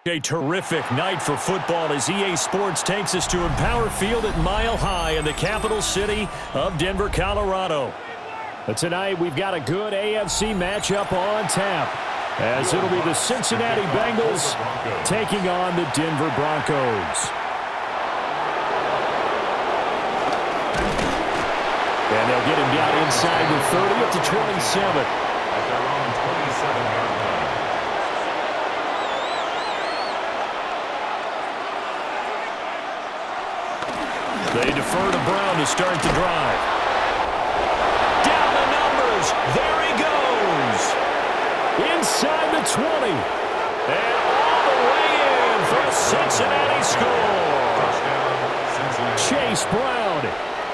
A terrific night for football as EA Sports takes us to Empower Field at Mile High in the capital city of Denver, Colorado. But tonight we've got a good AFC matchup on tap, as it'll be the Cincinnati Bengals taking on the Denver Broncos. And they'll get him down inside the 30 up to 27. At their own 27-yard line. They defer to Brown to start the drive. Down the numbers. There he goes. Inside the 20. And all the way in for a Cincinnati score. Chase Brown,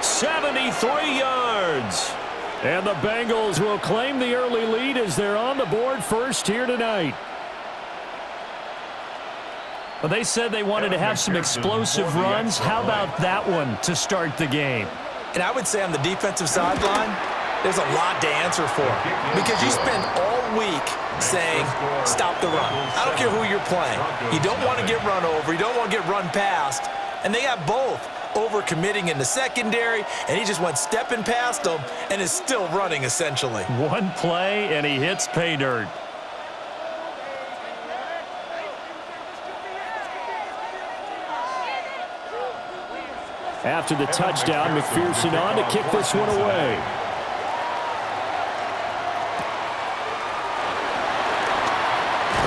73 yards. And the Bengals will claim the early lead as they're on the board first here tonight. Well, they said they wanted to have some explosive runs. How about that one to start the game? And I would say on the defensive sideline, there's a lot to answer for. Because you spend all week saying, stop the run. I don't care who you're playing. You don't want to get run over. You don't want to get run past. And they got both. Over-committing in the secondary, and he just went stepping past them and is still running, essentially. One play, and he hits pay dirt. After the touchdown, McPherson on to kick this one away.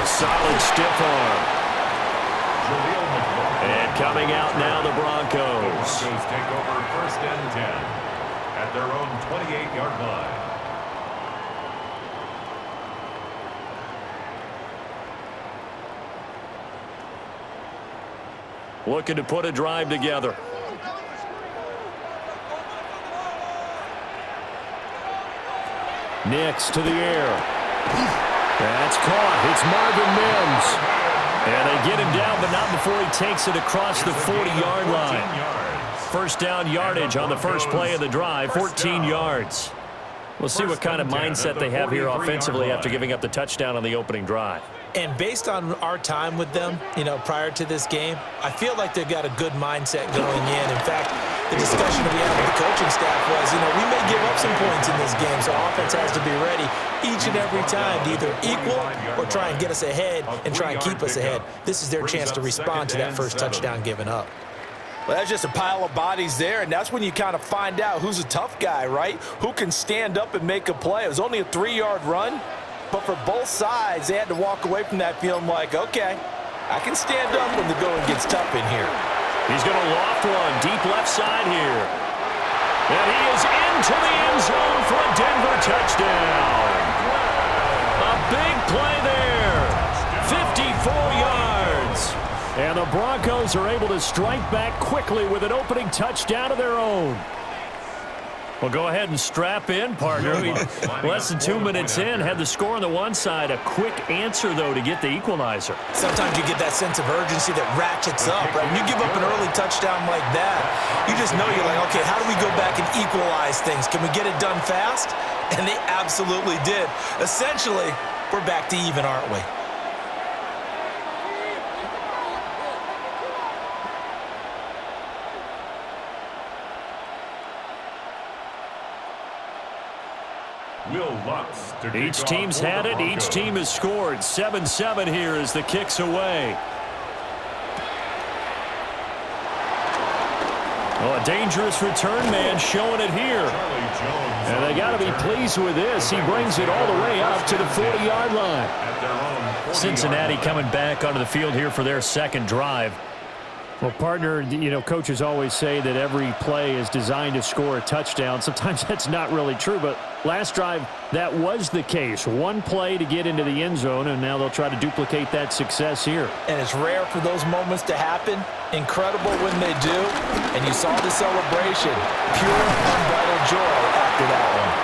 A solid stiff arm. And coming out now, the Broncos. Broncos take over first and 10 at their own 28-yard line. Looking to put a drive together. Nix to the air. That's caught. It's Marvin Mims. And they get him down, but not before he takes it across the 40-yard line. First down yardage on the first play of the drive, 14 yards. We'll see what kind of mindset they have here offensively after giving up the touchdown on the opening drive. And based on our time with them, prior to this game, I feel like they've got a good mindset going in. In fact, the discussion that we had with the coaching staff was, we may give up some points in this game, so offense has to be ready each and every time to either equal or try and get us ahead and try and keep us ahead. This is their chance to respond to that first touchdown given up. Well, that's just a pile of bodies there, and that's when you kind of find out who's a tough guy, right? Who can stand up and make a play. It was only a 3-yard run, but for both sides, they had to walk away from that feeling like, okay, I can stand up when the going gets tough in here. He's going to loft one deep left side here. And he is into the end zone for a Denver touchdown. A big play there. 54 yards. And the Broncos are able to strike back quickly with an opening touchdown of their own. Well, go ahead and strap in, partner. Less than 2 minutes in, had the score on the one side. A quick answer, though, to get the equalizer. Sometimes you get that sense of urgency that ratchets up, right? When you give up an early touchdown like that, you just know you're like, okay, how do we go back and equalize things? Can we get it done fast? And they absolutely did. Essentially, we're back to even, aren't we? Each team's had it. Each team has scored. 7-7 here as the kick's away. Oh, a dangerous return man showing it here. And they got to be pleased with this. He brings it all the way up to the 40-yard line. Cincinnati coming back onto the field here for their second drive. Well, partner, coaches always say that every play is designed to score a touchdown. Sometimes that's not really true, but last drive, that was the case. One play to get into the end zone, and now they'll try to duplicate that success here. And it's rare for those moments to happen. Incredible when they do. And you saw the celebration. Pure, unbridled joy after that one.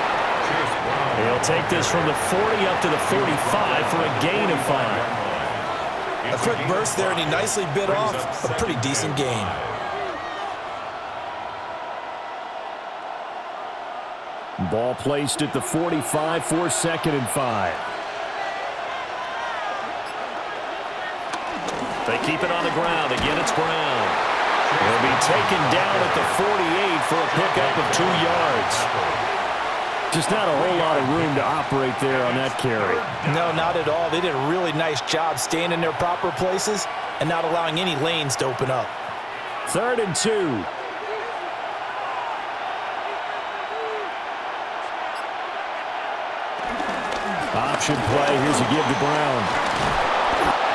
He'll take this from the 40 up to the 45 for a gain of 5. A quick burst there, and he nicely bit off a pretty decent gain. Ball placed at the 45 for 2nd and 5. They keep it on the ground. Again, it's Brown. He'll be taken down at the 48 for a pickup of 2 yards. Just not a whole lot of room to operate there on that carry. No, not at all. They did a really nice job staying in their proper places and not allowing any lanes to open up. 3rd and 2. Option play. Here's a give to Brown.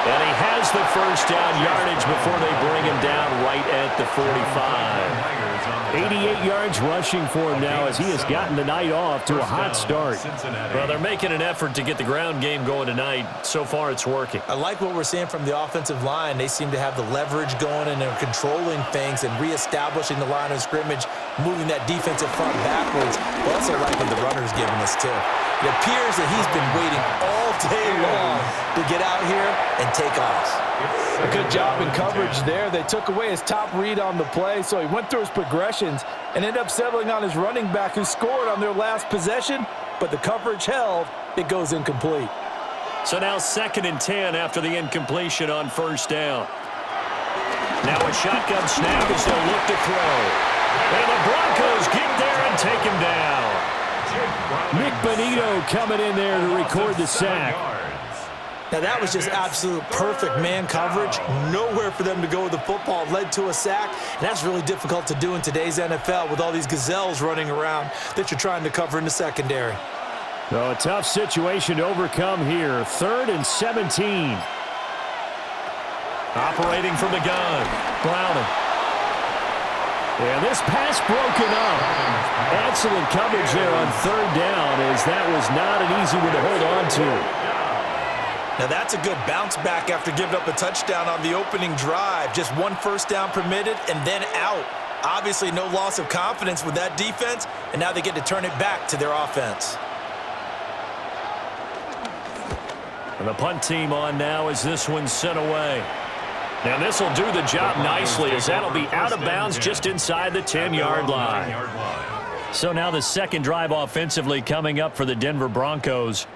And he has the first down yardage before they bring him down right at the 45. 88 yards rushing for him now as he has gotten the night off to a hot start. Well, they're making an effort to get the ground game going tonight. So far, it's working. I like what we're seeing from the offensive line. They seem to have the leverage going, and they're controlling things and reestablishing the line of scrimmage, moving that defensive front backwards. But also like what the runner's giving us, too. It appears that he's been waiting all day long to get out here and take off. A good job in coverage there. They took away his top read on the play, so he went through his progressions and ended up settling on his running back who scored on their last possession, but the coverage held. It goes incomplete. So now 2nd and 10 after the incompletion on 1st down. Now a shotgun snap as they'll look to throw. And the Broncos get there and take him down. Nick Bonito coming in there to record the sack. Now, that was just absolute perfect man coverage. Nowhere for them to go with the football. Led to a sack. And that's really difficult to do in today's NFL with all these gazelles running around that you're trying to cover in the secondary. So a tough situation to overcome here. 3rd and 17. Operating from the gun. Browning. And this pass broken up. Excellent coverage there on 3rd down, as that was not an easy one to hold on to. Now, that's a good bounce back after giving up a touchdown on the opening drive. Just 1 first down permitted and then out. Obviously, no loss of confidence with that defense, and now they get to turn it back to their offense. And the punt team on now as this one's sent away. Now, this will do the job nicely as that'll be out of bounds just inside the 10-yard line. So now the 2nd drive offensively coming up for the Denver Broncos.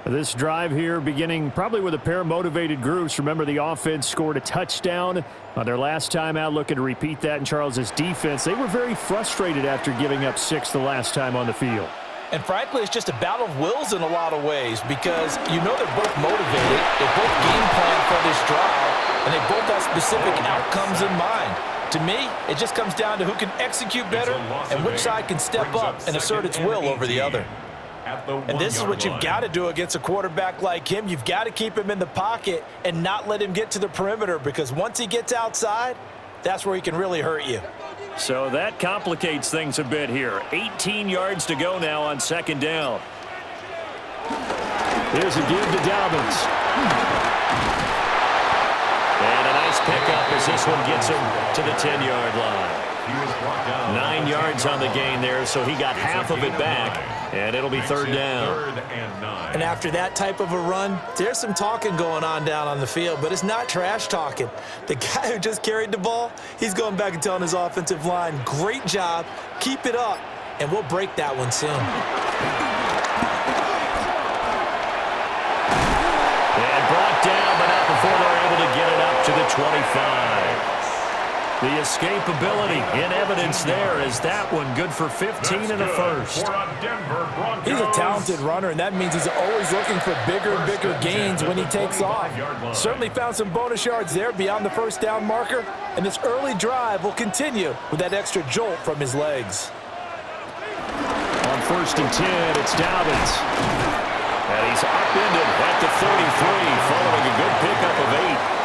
This drive here beginning probably with a pair of motivated groups. Remember, the offense scored a touchdown on their last time out, looking to repeat that in Charles's defense. They were very frustrated after giving up 6 the last time on the field. And frankly, it's just a battle of wills in a lot of ways because you know they're both motivated. They both game plan for this drive, and they both have specific outcomes in mind. To me, it just comes down to who can execute better and which side can step up and assert its will over the other. And this is what you've got to do against a quarterback like him. You've got to keep him in the pocket and not let him get to the perimeter, because once he gets outside, that's where he can really hurt you. So that complicates things a bit here. 18 yards to go now on 2nd down. Here's a give to Dobbins. And a nice pickup as this one gets him to the 10-yard line. 9 yards on the gain there, so he got half of it back, and it'll be 3rd down. And after that type of a run, there's some talking going on down on the field, but it's not trash talking. The guy who just carried the ball, he's going back and telling his offensive line, great job, keep it up, and we'll break that one soon. And brought down, but not before they're able to get it up to the 25. The escapability in evidence there as that one good for 15 and a first. He's a talented runner, and that means he's always looking for bigger and bigger gains when he takes off. Certainly found some bonus yards there beyond the first down marker, and this early drive will continue with that extra jolt from his legs. On 1st and 10, it's Dobbins. And he's upended at the 33 following a good pickup of 8.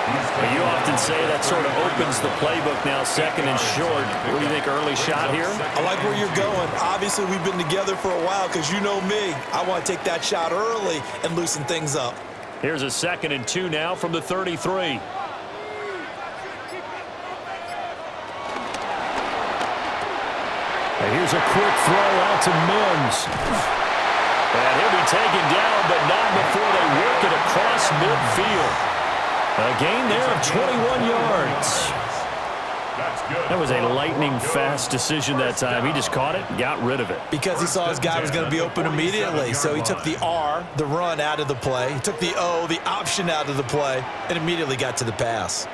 Well, you often say that sort of opens the playbook now, 2nd and short. What do you think, early shot here? I like where you're going. Obviously, we've been together for a while because you know me. I want to take that shot early and loosen things up. Here's a 2nd and 2 now from the 33. And here's a quick throw out to Mims. And he'll be taken down, but not before they work it across midfield. A gain there of 21 yards. That's good. That was a lightning-fast decision that time. He just caught it and got rid of it. Because he saw his guy was going to be open immediately. So he took the R, the run, out of the play. He took the O, the option, out of the play, and immediately got to the pass.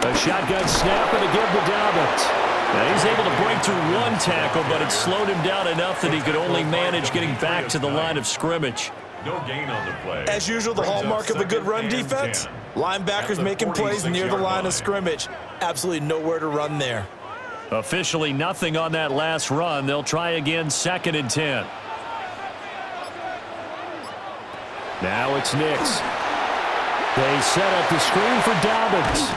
A shotgun snap and a give to Dobbins. Now he's able to break through one tackle, but it slowed him down enough that he could only manage getting back to the line of scrimmage. No gain on the play. As usual, the hallmark of a good run defense, linebackers making plays near the line of scrimmage. Absolutely nowhere to run there. Officially nothing on that last run. They'll try again, 2nd and 10. Now it's Nix. They set up the screen for Dobbins.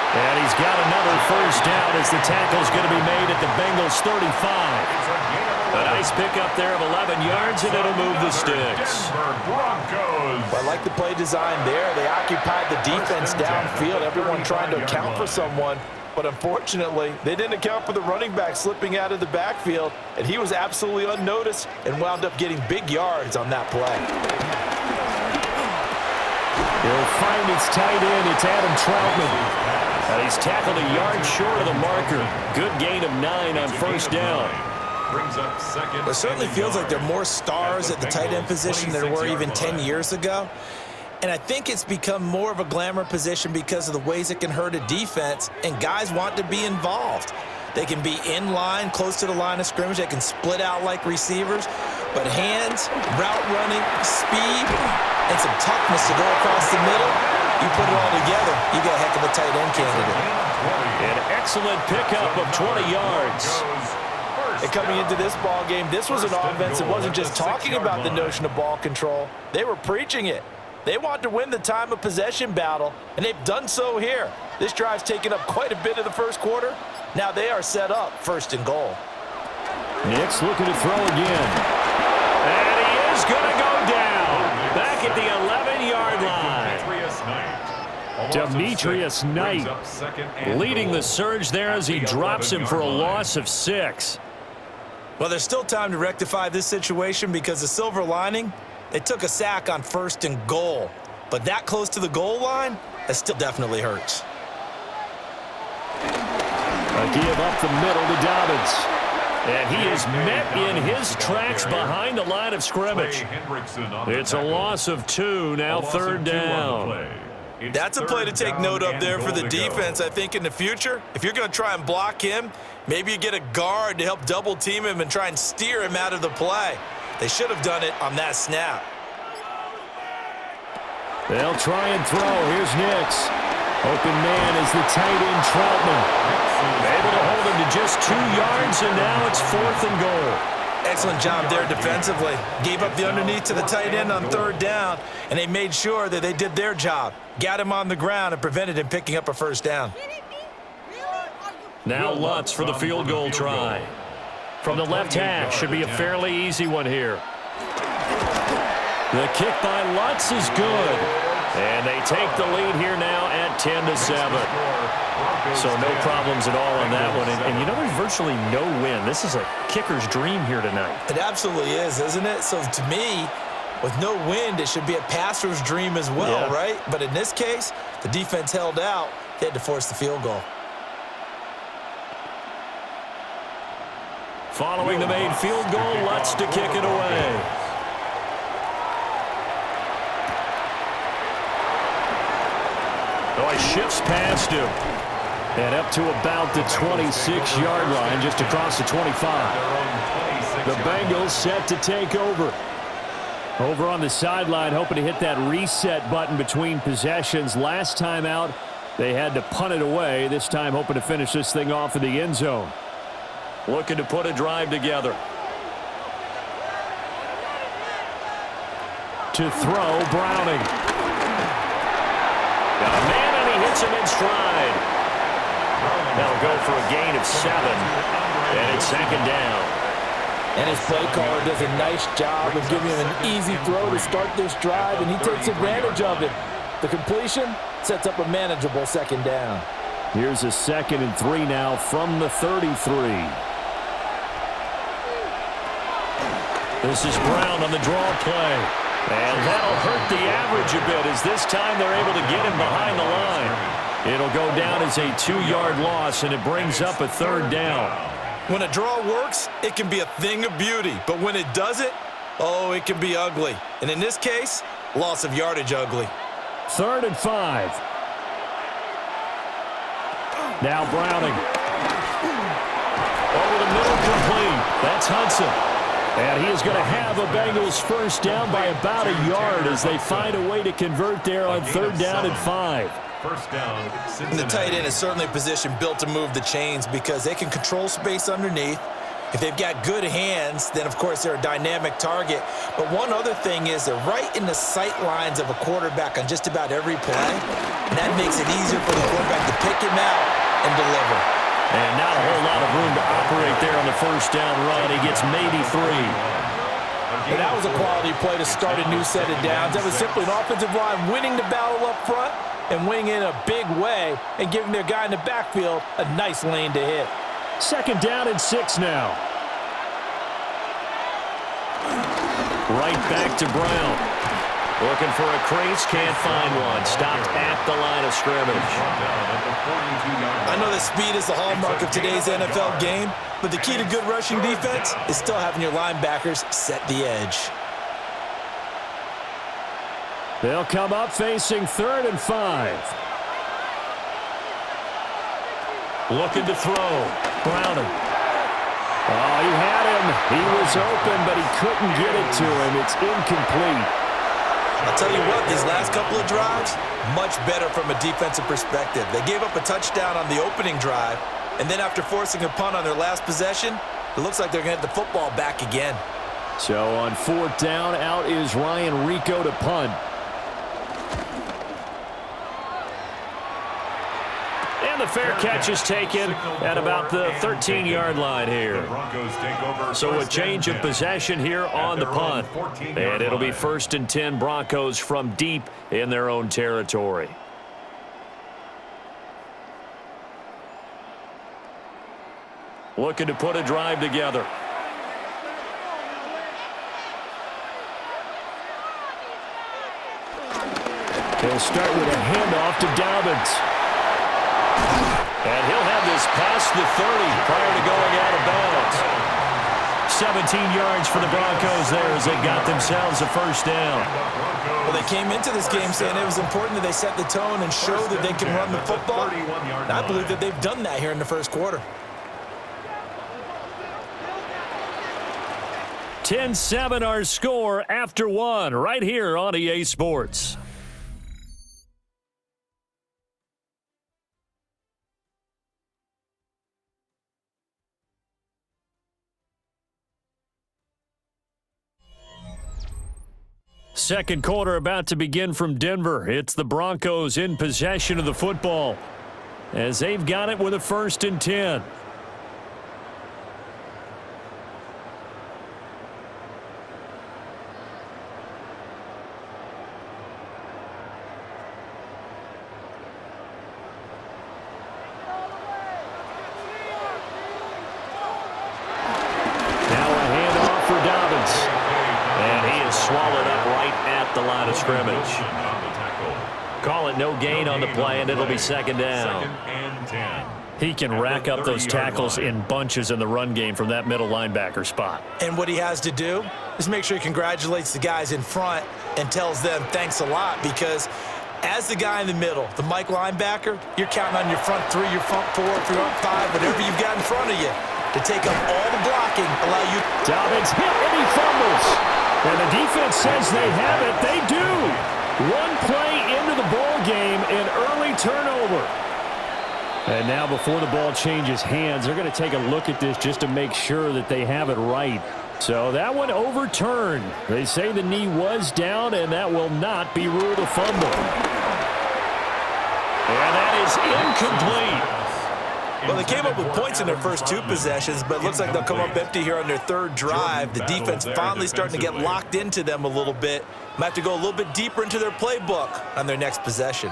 And he's got another first down as the tackle's going to be made at the Bengals 35. A nice pickup there of 11 yards, and it'll move the sticks. Broncos. I like the play design there. They occupied the defense downfield, everyone trying to account for someone. But unfortunately, they didn't account for the running back slipping out of the backfield, and he was absolutely unnoticed and wound up getting big yards on that play. He'll find his tight end. It's Adam Troutman. And he's tackled a yard short of the marker. Good gain of 9 on first down. It certainly feels like there are more stars at the tight end position than there were even 10 years ago. And I think it's become more of a glamour position because of the ways it can hurt a defense, and guys want to be involved. They can be in line, close to the line of scrimmage. They can split out like receivers. But hands, route running, speed, and some toughness to go across the middle, you put it all together, you got a heck of a tight end candidate. An excellent pickup of 20 yards. And coming into this ball game, this was an offense that wasn't just talking about the notion of ball control. They were preaching it. They want to win the time of possession battle, and they've done so here. This drive's taken up quite a bit of the first quarter. Now they are set up 1st and goal. Nix looking to throw again. And he is going to go down. Back at the 11-yard line. Demetrius Knight leading the surge there as he drops him for a loss of 6. Well, there's still time to rectify this situation because the silver lining, they took a sack on 1st and goal. But that close to the goal line, that still definitely hurts. A give up the middle to Dobbins. And he is met in his tracks behind the line of scrimmage. It's a loss of 2, now 3rd down. That's a play to take note of there for the defense. I think in the future, if you're going to try and block him, maybe you get a guard to help double team him and try and steer him out of the play. They should have done it on that snap. They'll try and throw. Here's Nix. Open man is the tight end Troutman. Able to hold him to just 2 yards, and now it's 4th and goal. Excellent job there defensively. Gave up the underneath to the tight end on 3rd down, and they made sure that they did their job. Got him on the ground and prevented him picking up a 1st down. Now Lutz for the field goal try. From the left hash, should be a fairly easy one here. The kick by Lutz is good. And they take the lead here now at 10-7. So no problems at all on that one. And you know, there's virtually no win. This is a kicker's dream here tonight. It absolutely is, isn't it? So to me, with no wind, it should be a passer's dream as well, right? But in this case, the defense held out. They had to force the field goal. Following the made field goal, Lutz to kick it away. Oh, he shifts past him. And up to about the 26-yard line, just across the 25. The Bengals set to take over. Over on the sideline, hoping to hit that reset button between possessions. Last time out, they had to punt it away. This time, hoping to finish this thing off in the end zone. Looking to put a drive together. To throw, Browning. Got a man, and he hits him in stride. That'll go for a gain of 7. And it's 2nd down. And his play caller does a nice job of giving him an easy throw to start this drive, and he takes advantage of it. The completion sets up a manageable 2nd down. Here's a 2nd and 3 now from the 33. This is Brown on the draw play. And that'll hurt the average a bit as this time they're able to get him behind the line. It'll go down as a 2-yard loss, and it brings up a 3rd down. When a draw works, it can be a thing of beauty. But when it doesn't, oh, it can be ugly. And in this case, loss of yardage ugly. 3rd and 5. Now Browning. Over the middle, complete. That's Hudson. And he is going to have a Bengals first down by about a yard as they find a way to convert there on 3rd down and 5. First down, Cincinnati. And the tight end is certainly a position built to move the chains because they can control space underneath. If they've got good hands, then, of course, they're a dynamic target. But one other thing is they're right in the sight lines of a quarterback on just about every play, and that makes it easier for the quarterback to pick him out and deliver. And not a whole lot of room to operate there on the first down run. He gets maybe 3. And that was a quality play to start a new set of downs. That was simply an offensive line winning the battle up front and winning in a big way and giving their guy in the backfield a nice lane to hit. 2nd down and 6 now. Right back to Brown. Looking for a crease, can't find one. Stopped at the line of scrimmage. I know that speed is the hallmark of today's NFL game, but the key to good rushing defense is still having your linebackers set the edge. They'll come up facing 3rd and 5. Looking to throw. Browning. Oh, he had him. He was open, but he couldn't get it to him. It's incomplete. I'll tell you what, these last couple of drives, much better from a defensive perspective. They gave up a touchdown on the opening drive, and then after forcing a punt on their last possession, it looks like they're going to get the football back again. So on 4th down, out is Ryan Rico to punt. And the fair catch is taken at about the 13-yard line here. So a change of possession here on the punt. And it'll be 1st and 10 Broncos from deep in their own territory. Looking to put a drive together. He'll start with a handoff to Dobbins. And he'll have this past the 30 prior to going out of bounds. 17 yards for the Broncos there as they got themselves a first down. Well, they came into this game saying it was important that they set the tone and show that they can run the football. And I believe that they've done that here in the first quarter. 10-7 our score after 1 right here on EA Sports. Second quarter about to begin from Denver. It's the Broncos in possession of the football as they've got it with a 1st and 10. Now a handoff for Dobbins. And he is swallowed up right at the line of scrimmage. Call it no gain on the play, and it'll be 2nd down. He can rack up those tackles in bunches in the run game from that middle linebacker spot. And what he has to do is make sure he congratulates the guys in front and tells them thanks a lot, because as the guy in the middle, the Mike linebacker, you're counting on your front 3, your front 4, your front 5, whatever you've got in front of you to take up all the blocking, allow you. Dobbins hit and he fumbles. And the defense says they have it. They do. One play into the ball game, an early turnover. And now before the ball changes hands, they're going to take a look at this just to make sure that they have it right. So that one overturned. They say the knee was down, and that will not be ruled a fumble. And that is incomplete. Well, they came up with points in their first 2 possessions, but it looks like they'll come up empty here on their 3rd drive. The defense finally starting to get locked into them a little bit. Might have to go a little bit deeper into their playbook on their next possession.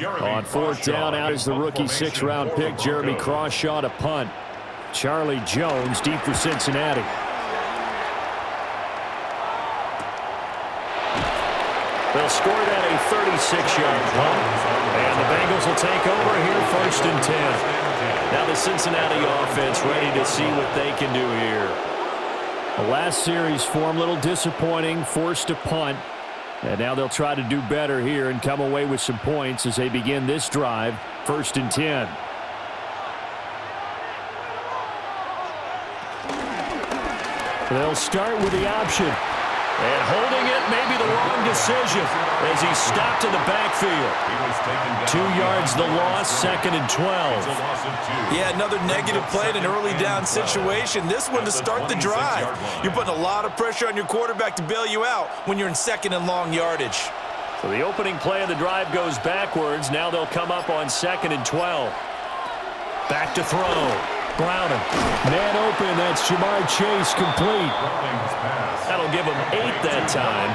On 4th down, out is the rookie 6th-round pick, Jeremy Crawshaw to punt. Charlie Jones deep for Cincinnati. They'll score that a 36-yard punt. And the Bengals will take over here, 1st and 10. Now the Cincinnati offense ready to see what they can do here. The last series for them, a little disappointing, forced to punt. And now they'll try to do better here and come away with some points as they begin this drive, 1st and 10. They'll start with the option. And holding it may be the wrong decision as he stopped in the backfield. 2 yards the loss, 2nd and 12. Yeah, another negative play in an early down situation. This one to start the drive. You're putting a lot of pressure on your quarterback to bail you out when you're in 2nd and long yardage. So the opening play of the drive goes backwards. Now they'll come up on 2nd and 12. Back to throw. Browning. Man open, that's Jamar Chase complete. That'll give him 8 that time.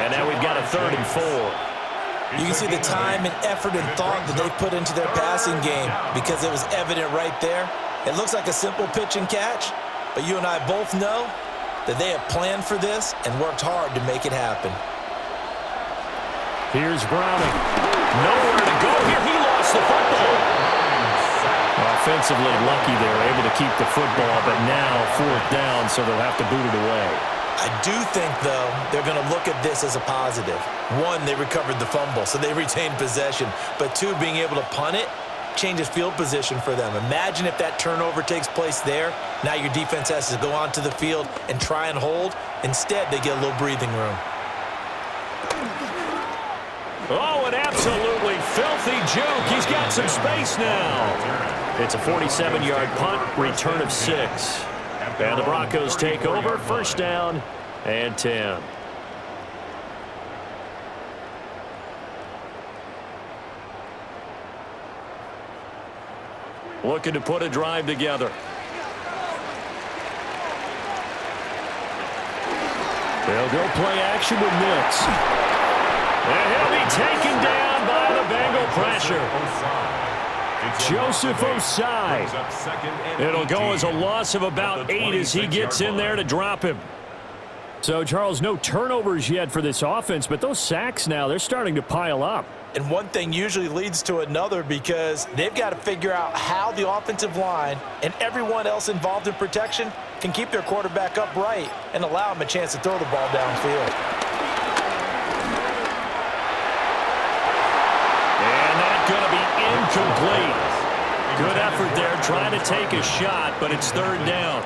And now we've got a 3rd and 4. You can see the time and effort and thought that they put into their passing game because it was evident right there. It looks like a simple pitch and catch, but you and I both know that they have planned for this and worked hard to make it happen. Here's Browning. Nowhere to go here. He lost the football. Offensively lucky they were able to keep the football, but now 4th down, so they'll have to boot it away. I do think, though, they're going to look at this as a positive. 1, they recovered the fumble, so they retained possession. But 2, being able to punt it changes field position for them. Imagine if that turnover takes place there. Now your defense has to go onto the field and try and hold. Instead, they get a little breathing room. Oh, an absolutely filthy juke. He's got some space now. It's a 47-yard punt, return of 6. And the Broncos take over, 1st down and 10. Looking to put a drive together. They'll go play action with Nix. And he'll be taken down by the Bengal pressure. Joseph Osai. It'll go as a loss of about 8 as he gets in there to drop him. So, Charles, no turnovers yet for this offense, but those sacks now, they're starting to pile up. And one thing usually leads to another because they've got to figure out how the offensive line and everyone else involved in protection can keep their quarterback upright and allow him a chance to throw the ball downfield. And that's going to be incomplete. Good effort there trying to take a shot, but it's 3rd down.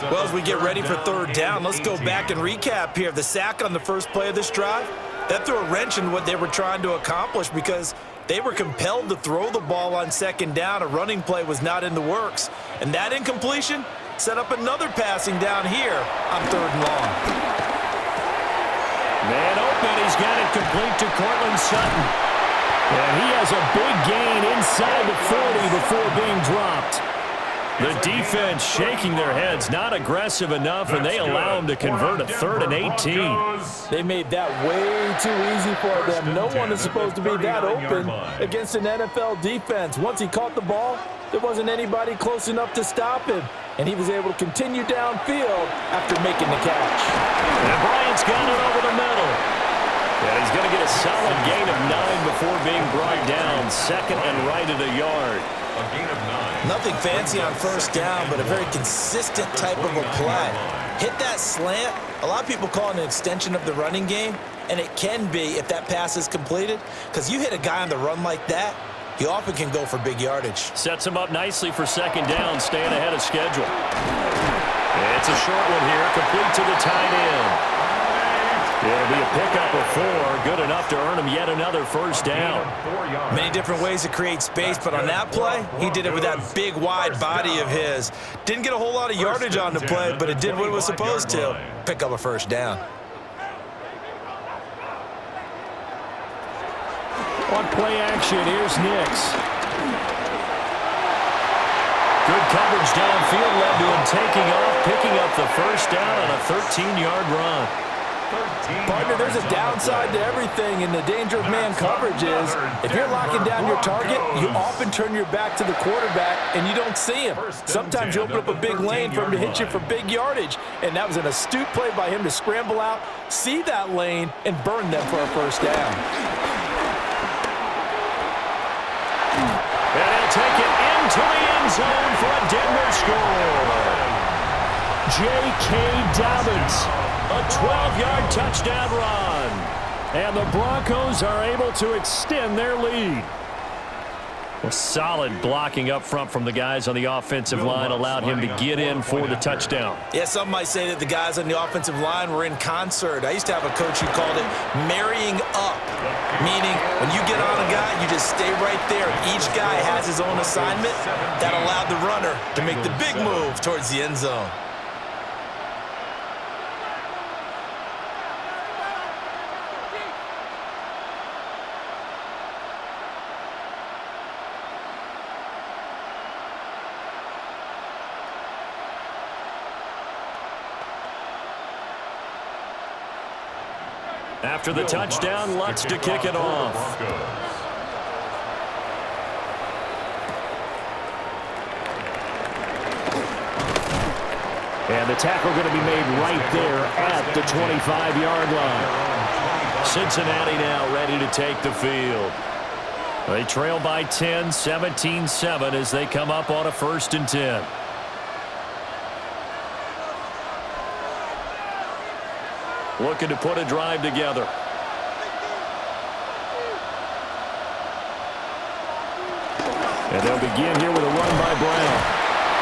Well, as we get ready for 3rd down, let's go back and recap here. The sack on the first play of this drive, that threw a wrench in what they were trying to accomplish because they were compelled to throw the ball on 2nd down. A running play was not in the works. And that incompletion set up another passing down here on 3rd and long. Man open, he's got it complete to Cortland Sutton. And he has a big gain inside the 40 before being dropped. The defense shaking their heads, not aggressive enough, and they allow him to convert a 3rd and 18. They made that way too easy for them. No one is supposed to be that open against an NFL defense. Once he caught the ball, there wasn't anybody close enough to stop him, and he was able to continue downfield after making the catch. And Bryant's got it over the middle. And he's going to get a solid gain of 9 before being brought down. 2nd and right at a yard. A gain of 9. Nothing fancy on 1st down, but a very consistent type of a play. Hit that slant. A lot of people call it an extension of the running game, and it can be if that pass is completed, because you hit a guy on the run like that, he often can go for big yardage. Sets him up nicely for 2nd down, staying ahead of schedule. It's a short one here, complete to the tight end. It'll be a pickup of 4, good enough to earn him yet another 1st down. Many different ways to create space, but on that play, he did it with that big, wide body of his. Didn't get a whole lot of yardage on the play, but it did what it was supposed to. Pick up a 1st down. On play action, here's Nix. Good coverage downfield led to him taking off, picking up the 1st down on a 13-yard run. Partner, there's a downside to everything, and the danger of man coverage is if you're locking down your target, you often turn your back to the quarterback and you don't see him. Sometimes you open up a big lane for him to hit you for big yardage, and that was an astute play by him to scramble out, see that lane, and burn them for a 1st down. take it into the end zone for a Denver score. J.K. Dobbins. A 12-yard touchdown run. And the Broncos are able to extend their lead. Well, solid blocking up front from the guys on the offensive line allowed him to get in for the touchdown. Yeah, some might say that the guys on the offensive line were in concert. I used to have a coach who called it marrying up, meaning when you get on a guy, you just stay right there. Each guy has his own assignment. That allowed the runner to make the big move towards the end zone. After the touchdown, Lutz to kick it off. And the tackle going to be made right there at the 25-yard line. Cincinnati now ready to take the field. They trail by 10, 17-7 as they come up on a 1st and 10. Looking to put a drive together. And they'll begin here with a run by Brown.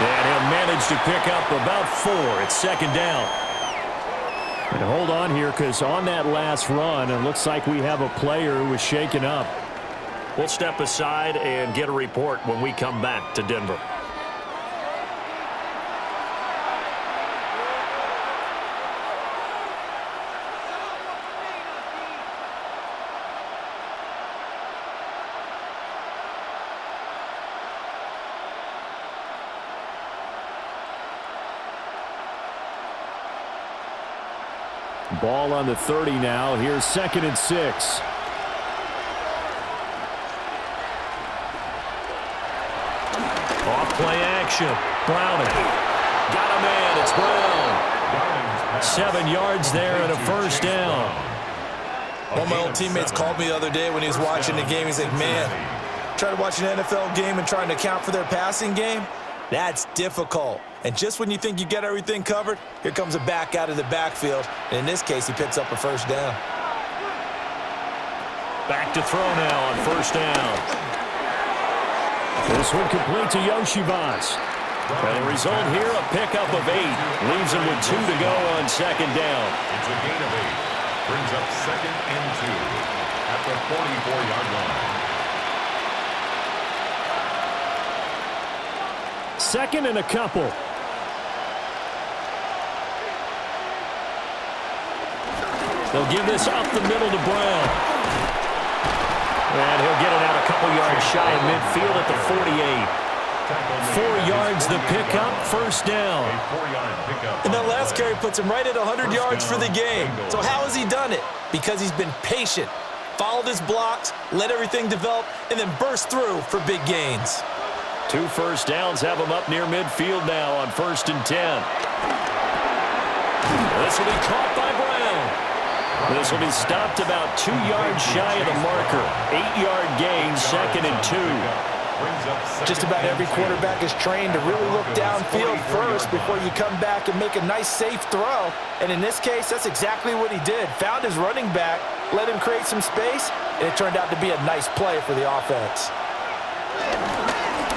And he'll manage to pick up about 4. It's 2nd down. And hold on here, because on that last run, it looks like we have a player who was shaken up. We'll step aside and get a report when we come back to Denver. Ball on the 30 now. Here's 2nd and 6. Off play action. Browning. Got a man. It's Brown. 7 yards there and a 1st down. One of my old teammates called me the other day when he was watching the game. He's like, man, trying to watch an NFL game and trying to account for their passing game? That's difficult. And just when you think you get everything covered, here comes a back out of the backfield. And in this case, he picks up a 1st down. Back to throw now on 1st down. This one complete to Yoshivas. And the result here, a pickup of 8. Leaves him with 2 to go on 2nd down. It's a gain of 8. Brings up 2nd and 2 at the 44-yard line. 2nd and a couple. They'll give this up the middle to Brown. And he'll get it out a couple yards shy of midfield at the 48. 4 yards the pickup, 1st down. And that last carry puts him right at 100 yards for the game. So how has he done it? Because he's been patient, followed his blocks, let everything develop, and then burst through for big gains. 2 1st downs have him up near midfield now on 1st and 10. This will be caught by Brown. This will be stopped about 2 yards shy of the marker. 8-yard gain, 2nd and 2. Just about every quarterback is trained to really look downfield first before you come back and make a nice, safe throw. And in this case, that's exactly what he did. Found his running back, let him create some space, and it turned out to be a nice play for the offense.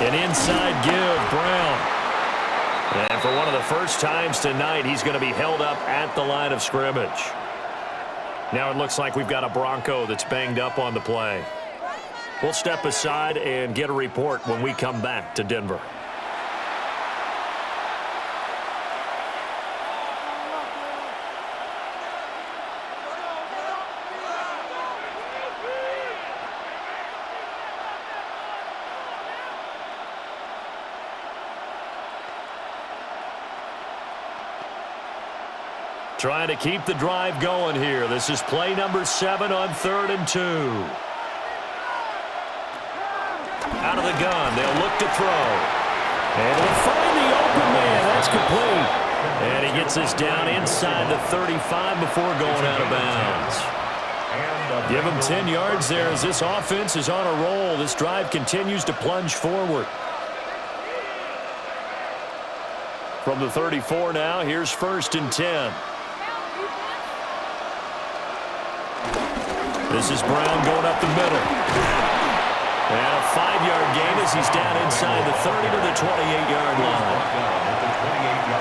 An inside give, Brown. And for one of the first times tonight, he's going to be held up at the line of scrimmage. Now it looks like we've got a Bronco that's banged up on the play. We'll step aside and get a report when we come back to Denver. Trying to keep the drive going here. This is play number 7 on 3rd and 2. Out of the gun, they'll look to throw. And they'll find the open man. That's complete. And he gets this down inside the 35 before going out of bounds. Give him 10 yards there as this offense is on a roll. This drive continues to plunge forward. From the 34 now, here's 1st and 10. This is Brown going up the middle. And a 5-yard gain as he's down inside the 30 to the 28-yard line.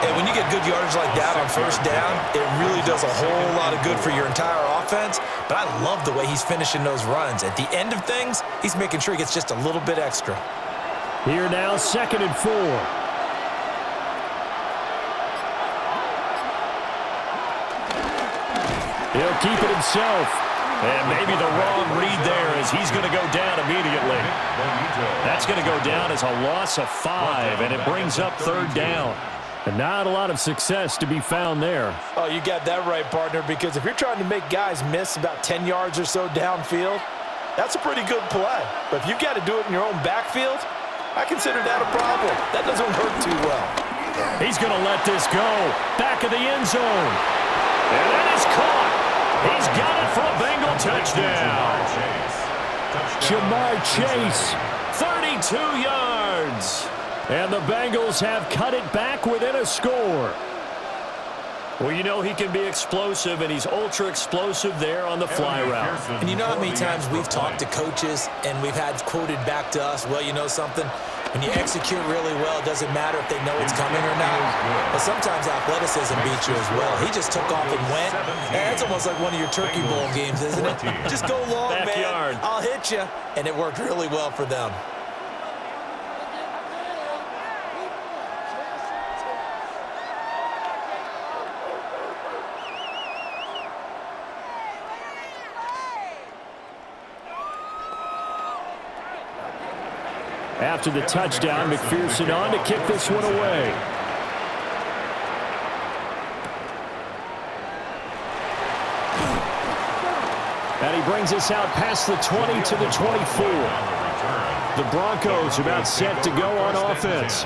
And when you get good yardage like that on 1st down, it really does a whole lot of good for your entire offense. But I love the way he's finishing those runs. At the end of things, he's making sure he gets just a little bit extra. Here now, 2nd and 4. He'll keep it himself. And maybe the wrong read there as he's going to go down immediately. That's going to go down as a loss of 5, and it brings up 3rd down. And not a lot of success to be found there. Oh, you got that right, partner, because if you're trying to make guys miss about 10 yards or so downfield, that's a pretty good play. But if you've got to do it in your own backfield, I consider that a problem. That doesn't hurt too well. He's going to let this go. Back of the end zone. And that is caught. He's got it for a Bengal touchdown. Jamar Chase. 32 yards. And the Bengals have cut it back within a score. Well, you know he can be explosive, and he's ultra-explosive there on the fly route. And you know how many times we've talked to coaches and we've had quoted back to us, well, you know something? When you execute really well, it doesn't matter if they know it's coming or not. But sometimes athleticism beats you as well. He just took off and went. And it's almost like one of your Turkey Bowl games, isn't it? Just go long, Backyard. man. I'll hit you. And it worked really well for them. After the touchdown, McPherson on to kick this one away. And he brings us out past the 20 to the 24. The Broncos about set to go on offense.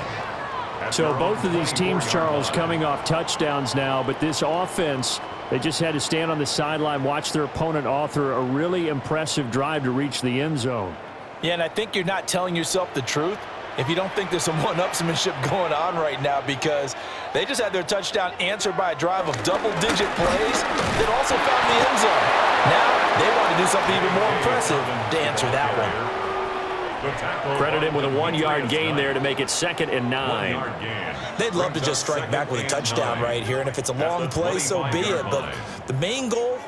So both of these teams, Charles, coming off touchdowns now, but this offense, they just had to stand on the sideline, watch their opponent author a really impressive drive to reach the end zone. Yeah, and I think you're not telling yourself the truth if you don't think there's some one-upsmanship going on right now, because they just had their touchdown answered by a drive of double-digit plays that also found the end zone. Now they want to do something even more impressive to answer that one. Credit him with a 1-yard gain there to make it 2nd and 9. They'd love to just strike back with a touchdown right here, and if it's a long play, so be it. But the main goal,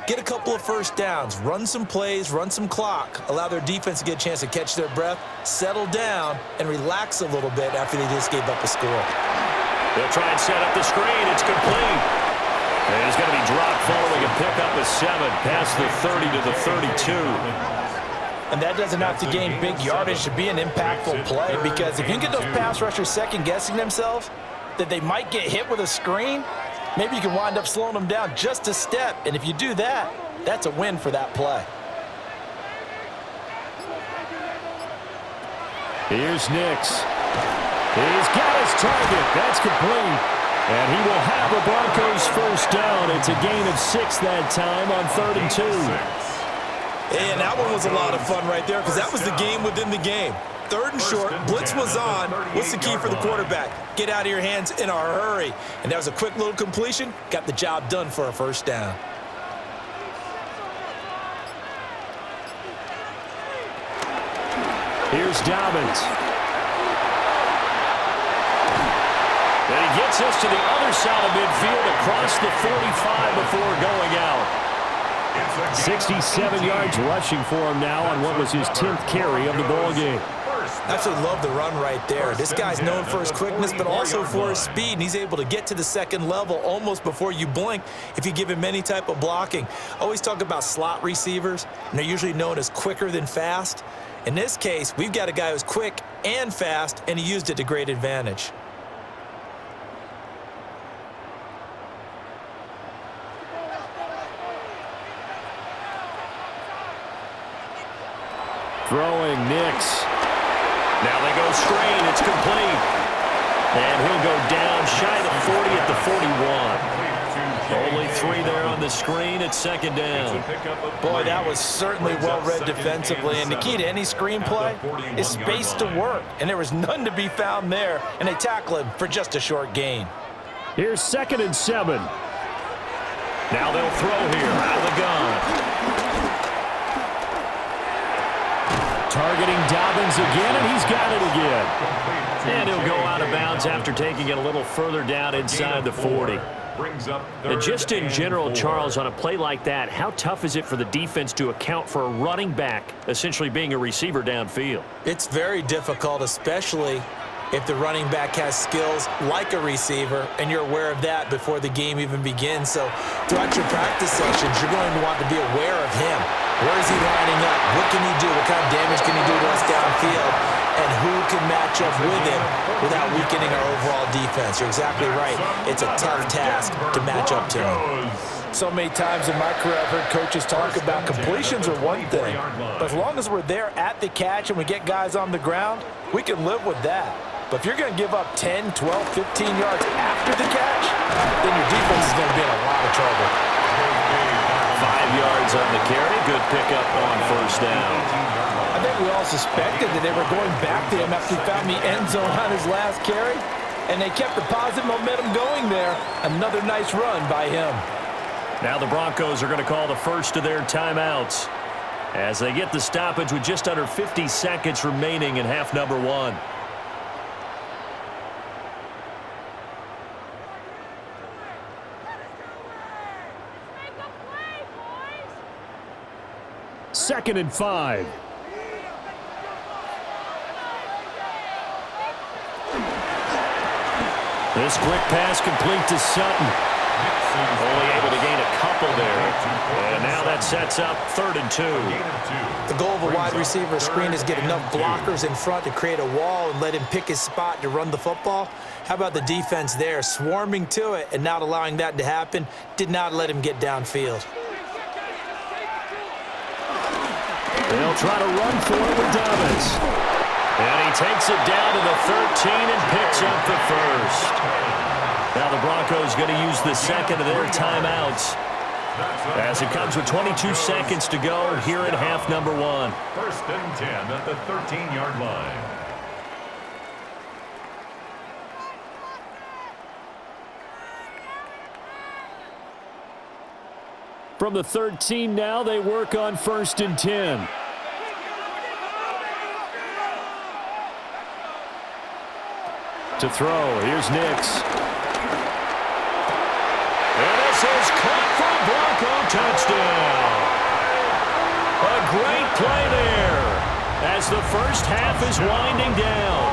get a couple of 1st downs, run some plays, run some clock, allow their defense to get a chance to catch their breath, settle down, and relax a little bit after they just gave up a score. They'll try and set up the screen. It's complete. And he's going to be dropped following a pickup of 7 past the 30 to the 32. And that doesn't have to gain big yardage to be an impactful play, because if you get those pass rushers second-guessing themselves that they might get hit with a screen, maybe you can wind up slowing them down just a step. And if you do that, that's a win for that play. Here's Nix. He's got his target. That's complete. And he will have the Broncos 1st down. It's a gain of 6 that time on 3rd and 2. And that one was a lot of fun right there, because that was the game within the game. 3rd and short, blitz was on. What's the key for the quarterback? Get out of your hands in a hurry. And that was a quick little completion. Got the job done for a 1st down. Here's Dobbins. And he gets us to the other side of midfield across the 45 before going out. 67 yards rushing for him now on what was his 10th carry of the ballgame. Absolutely love the run right there. This guy's known for his quickness, but also for his speed. And he's able to get to the 2nd level almost before you blink if you give him any type of blocking. Always talk about slot receivers, and they're usually known as quicker than fast. In this case, we've got a guy who's quick and fast, and he used it to great advantage. Throwing Nix. Now they go screen. It's complete. And he'll go down shy of 40 at the 41. Only 3 there on the screen at second down. Boy, that was certainly well-read defensively, and the key to any screenplay is space to work, and there was none to be found there, and they tackle him for just a short gain. Here's 2nd and 7. Now they'll throw here out of the gun. Targeting Dobbins again, and he's got it again. And he'll go out of bounds after taking it a little further down inside the 40. And just in general, Charles, on a play like that, how tough is it for the defense to account for a running back essentially being a receiver downfield? It's very difficult, especially if the running back has skills like a receiver, and you're aware of that before the game even begins. So throughout your practice sessions, you're going to want to be aware of him. Where is he lining up? What can he do? What kind of damage can he do to us downfield? And who can match up with him without weakening our overall defense? You're exactly right. It's a tough task to match up to him. So many times in my career, I've heard coaches talk about completions are one thing, but as long as we're there at the catch and we get guys on the ground, we can live with that. But if you're going to give up 10, 12, 15 yards after the catch, then your defense is going to be in a lot of trouble. 5 yards on the carry. Good pickup on first down. I think we all suspected that they were going back to him after he found the end zone on his last carry, and they kept the positive momentum going there. Another nice run by him. Now the Broncos are going to call the first of their timeouts as they get the stoppage with just under 50 seconds remaining in half number 1. Second and 5. This quick pass complete to Sutton. Only able to gain a couple there. And now that sets up 3rd and 2. The goal of a wide receiver screen is get enough blockers in front to create a wall and let him pick his spot to run the football. How about the defense there, swarming to it and not allowing that to happen? Did not let him get downfield. They'll try to run for it with Dobbins. And he takes it down to the 13 and picks up the first. Now the Broncos going to use the second of their timeouts as it comes with 22 seconds to go here in half number 1. 1st and 10 at the 13-yard line. From the 13 now, they work on 1st and 10. To throw, here's Nix. And this is caught for a Bronco touchdown. A great play there as the first half is winding down.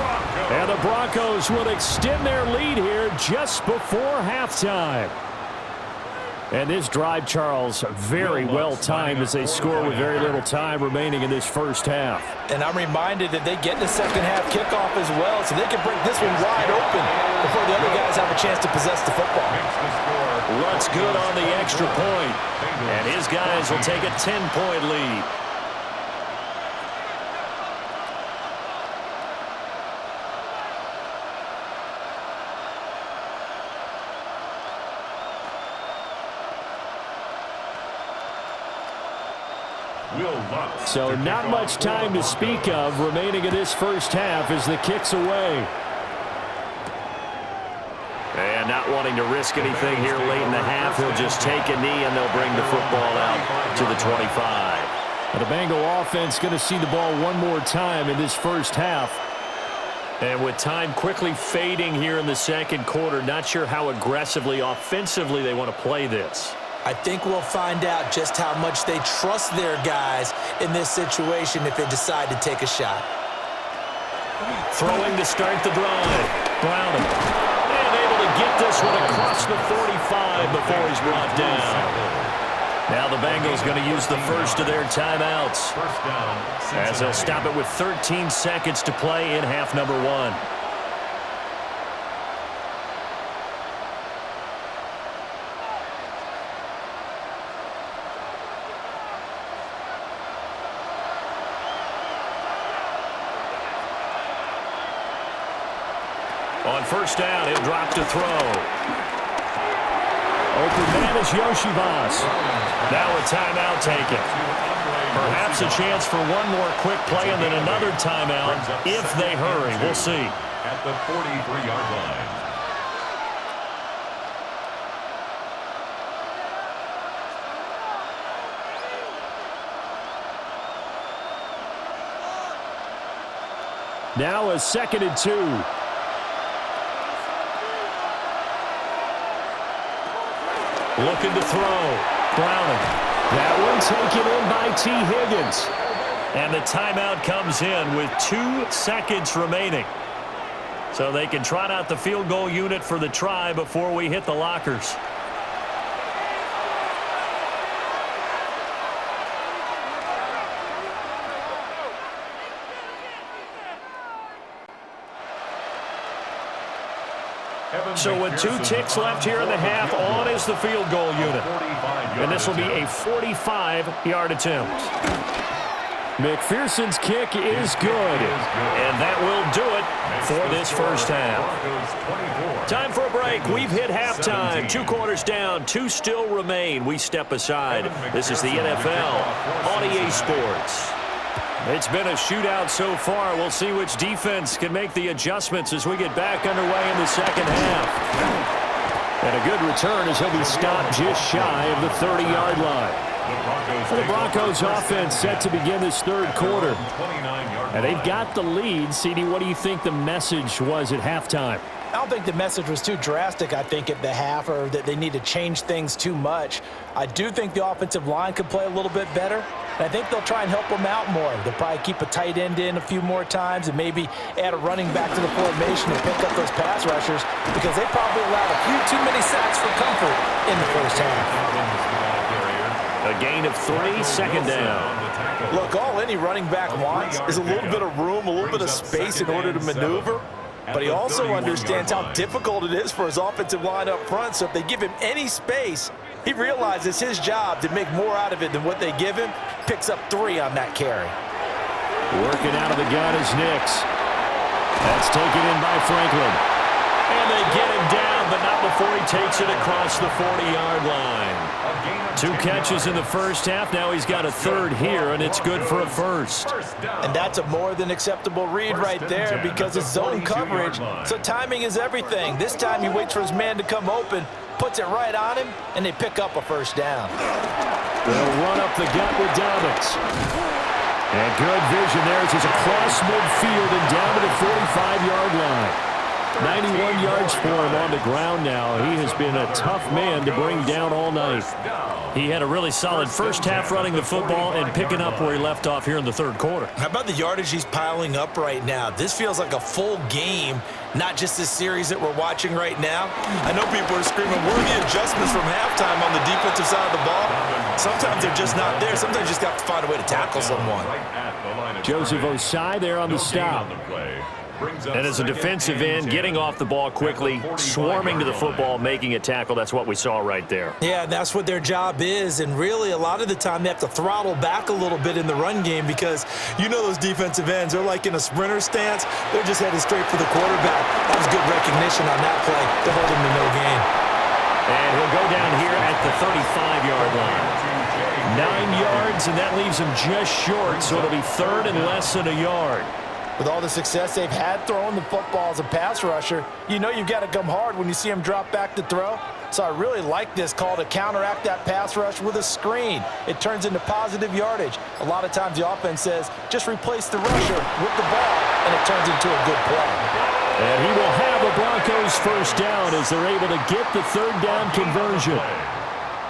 And the Broncos will extend their lead here just before halftime. And this drive, Charles, very well timed as they score with very little time remaining in this first half. And I'm reminded that they get the second half kickoff as well, so they can break this one wide open before the other guys have a chance to possess the football. Rutt's good on the extra point, and his guys will take a 10-point lead. So not much time to speak of remaining in this first half as the kick's away. And not wanting to risk anything here late in the half, he'll just take a knee and they'll bring the football out to the 25. The Bengal offense going to see the ball one more time in this first half. And with time quickly fading here in the second quarter, not sure how aggressively, offensively they want to play this. I think we'll find out just how much they trust their guys in this situation if they decide to take a shot. Throwing to start the drive. Brown and able to get this one across the 45 before he's brought down. Now the Bengals going to use the first of their timeouts as they'll stop it with 13 seconds to play in half number 1. On first down, he'll drop to throw. Open man is Yoshivas. Now a timeout taken. Perhaps a chance for one more quick play and then another timeout if they hurry. We'll see. At the 43-yard line. Now a 2nd and 2. Looking to throw. Browning. That one taken in by T. Higgins. And the timeout comes in with 2 seconds remaining. So they can trot out the field goal unit for the try before we hit the lockers. So with 2 ticks left here in the half, on is the field goal unit. And this will be a 45-yard attempt. McPherson's kick is good. And that will do it for this first half. Time for a break. We've hit halftime. 2 quarters down, 2 still remain. We step aside. This is the NFL on EA Sports. It's been a shootout so far. We'll see which defense can make the adjustments as we get back underway in the second half. And a good return as he'll be stopped just shy of the 30-yard line. The Broncos offense set to begin this third quarter. And they've got the lead. CD, what do you think the message was at halftime? I don't think the message was too drastic, I think, at the half, or that they need to change things too much. I do think the offensive line could play a little bit better. And I think they'll try and help them out more. They'll probably keep a tight end in a few more times and maybe add a running back to the formation and pick up those pass rushers because they probably allowed a few too many sacks for comfort in the first half. A gain of 3, second down. Look, all any running back wants is a little bit of room, a little bit of space in order to maneuver. But he also understands how difficult it is for his offensive line up front. So if they give him any space, he realizes his job to make more out of it than what they give him. Picks up 3 on that carry. Working out of the gun is Nix. That's taken in by Franklin. And they get him down, but not before he takes it across the 40-yard line. 2 catches in the first half. Now he's got a third here, and it's good for a first. And that's a more than acceptable read right there because it's zone coverage, so timing is everything. This time he waits for his man to come open, puts it right on him, and they pick up a first down. They'll run up the gut with Dobbins. And good vision there as he's across midfield and down to the 45-yard line. 91 yards for him on the ground now. He has been a tough man to bring down all night. He had a really solid first half running the football and picking up where he left off here in the third quarter. How about the yardage he's piling up right now? This feels like a full game, not just this series that we're watching right now. I know people are screaming, where are the adjustments from halftime on the defensive side of the ball? Sometimes they're just not there. Sometimes you just have to find a way to tackle someone. Joseph Osai there on the stop. And as a defensive end, getting off the ball quickly, swarming to the football, making a tackle, that's what we saw right there. Yeah, that's what their job is, and really a lot of the time they have to throttle back a little bit in the run game because you know those defensive ends, they're like in a sprinter stance. They're just headed straight for the quarterback. That was good recognition on that play to hold him to no gain. And he'll go down here at the 35-yard line. 9 yards, and that leaves him just short, so it'll be third and less than a yard. With all the success they've had throwing the football as a pass rusher, you know you've got to come hard when you see him drop back to throw. So I really like this call to counteract that pass rush with a screen. It turns into positive yardage. A lot of times the offense says, just replace the rusher with the ball, and it turns into a good play. And he will have a Broncos first down as they're able to get the third down conversion.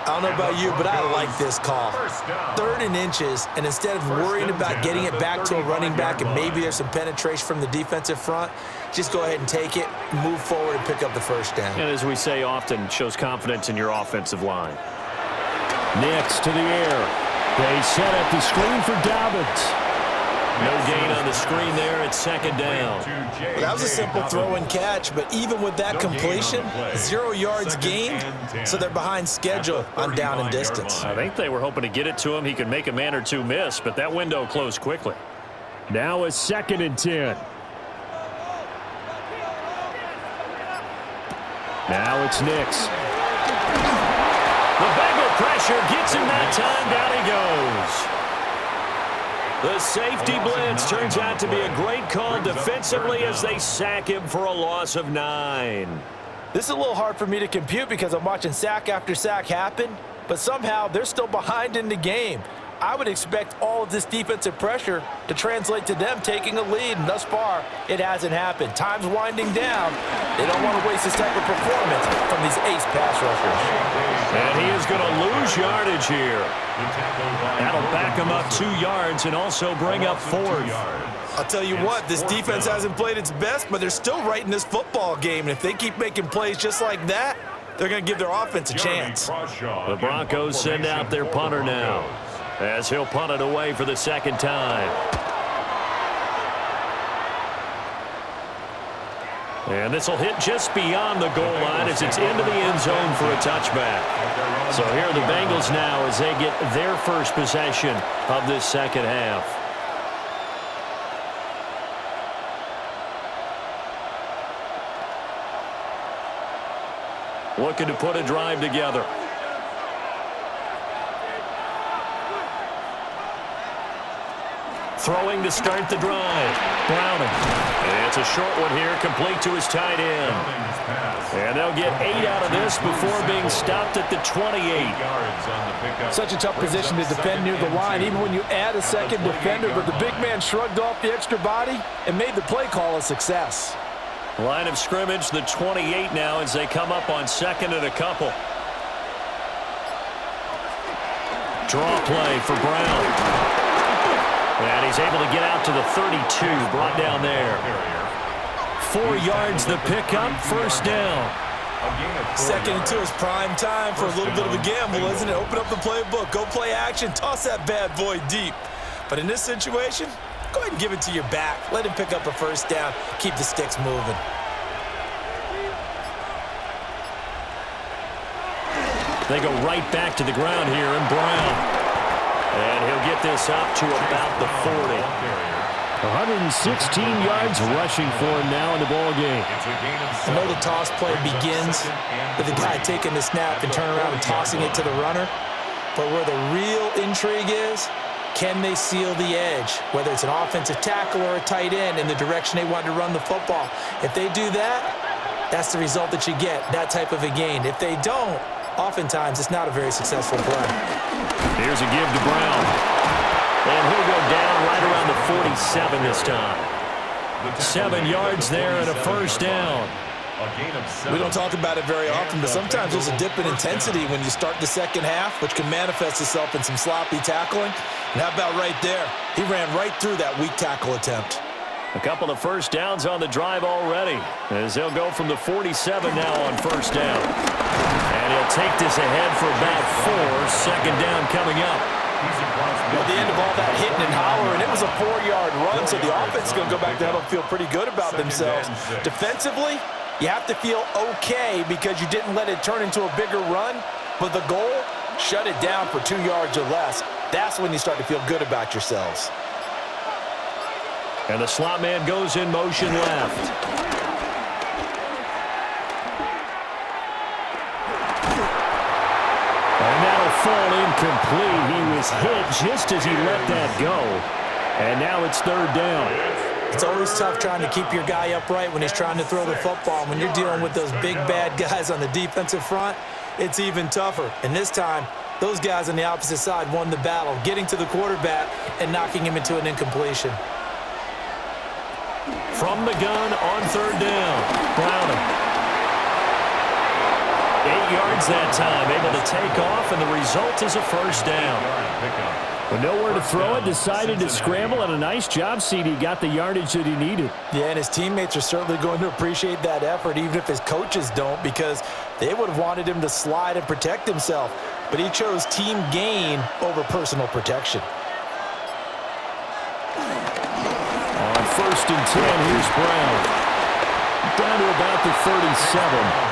I don't know about you, but I like this call. 3rd and inches, and instead of worrying about getting it back to a running back and maybe there's some penetration from the defensive front, just go ahead and take it, move forward, and pick up the first down. And as we say often, shows confidence in your offensive line. Nix to the air. They set up the screen for Dobbins. No gain on the screen there. It's second down. Well, that was a simple throw and catch, but even with that completion, 0 yards gained, so they're behind schedule on down and distance. I think they were hoping to get it to him. He could make a man or two miss, but that window closed quickly. Now a 2nd and 10. Now it's Nix. pressure gets him that time. Down he goes. The safety blitz turns out to be a great call defensively as they sack him for a loss of 9. This is a little hard for me to compute because I'm watching sack after sack happen, but somehow they're still behind in the game. I would expect all of this defensive pressure to translate to them taking a lead, and thus far, it hasn't happened. Time's winding down. They don't want to waste this type of performance from these ace pass rushers. And he is going to lose yardage here. That'll back him up 2 yards and also bring up 4th. I'll tell you what, this defense hasn't played its best, but they're still right in this football game. And if they keep making plays just like that, they're going to give their offense a chance. The Broncos send out their punter now, as he'll punt it away for the 2nd time. And this will hit just beyond the goal line as it's into the end zone for a touchback. So here are the Bengals now as they get their first possession of this 2nd half. Looking to put a drive together. Throwing to start the drive. Browning. And it's a short one here, complete to his tight end. And they'll get 8 out of this before being stopped at the 28. Such a tough position to defend near the line, even when you add a second defender, but the big man shrugged off the extra body and made the play call a success. Line of scrimmage, the 28 now as they come up on 2nd and a couple. Draw play for Brown. And he's able to get out to the 32, brought down there. 4 yards the pickup, first down. 2nd and 2 is prime time for a little bit of a gamble, isn't it? Open up the playbook, go play action, toss that bad boy deep. But in this situation, go ahead and give it to your back. Let him pick up a first down, keep the sticks moving. They go right back to the ground here, and Brown. And he'll get this up to about the 40. 116 yards rushing for him now in the ball game. I know the toss play begins with the guy taking the snap and turning around and tossing it to the runner. But where the real intrigue is, can they seal the edge, whether it's an offensive tackle or a tight end, in the direction they want to run the football? If they do that, that's the result that you get, that type of a gain. If they don't, oftentimes it's not a very successful play. Here's a give to Brown. And he'll go down right around the 47 this time. 7 yards there and a first down. We don't talk about it very often, but sometimes there's a dip in intensity when you start the 2nd half, which can manifest itself in some sloppy tackling. And how about right there? He ran right through that weak tackle attempt. A couple of first downs on the drive already, as they'll go from the 47 now on first down. And he'll take this ahead for about 4. 2nd down coming up. At the end of all that hitting and hollering, it was a 4-yard run, so the offense is going to go back there and feel pretty good about themselves. Defensively, you have to feel okay because you didn't let it turn into a bigger run, but the goal, shut it down for 2 yards or less. That's when you start to feel good about yourselves. And the slot man goes in motion left. And that'll fall incomplete. He was hit just as he let that go. And now it's 3rd down. It's always tough trying to keep your guy upright when he's trying to throw the football. When you're dealing with those big, bad guys on the defensive front, it's even tougher. And this time, those guys on the opposite side won the battle, getting to the quarterback and knocking him into an incompletion. From the gun on 3rd down, Browning. 8 yards that time, able to take off, and the result is a first down. But nowhere to throw it, decided to scramble, and a nice job, CD. Got the yardage that he needed. Yeah, and his teammates are certainly going to appreciate that effort, even if his coaches don't, because they would have wanted him to slide and protect himself. But he chose team gain over personal protection. On 1st and 10, here's Brown. Down to about the 37.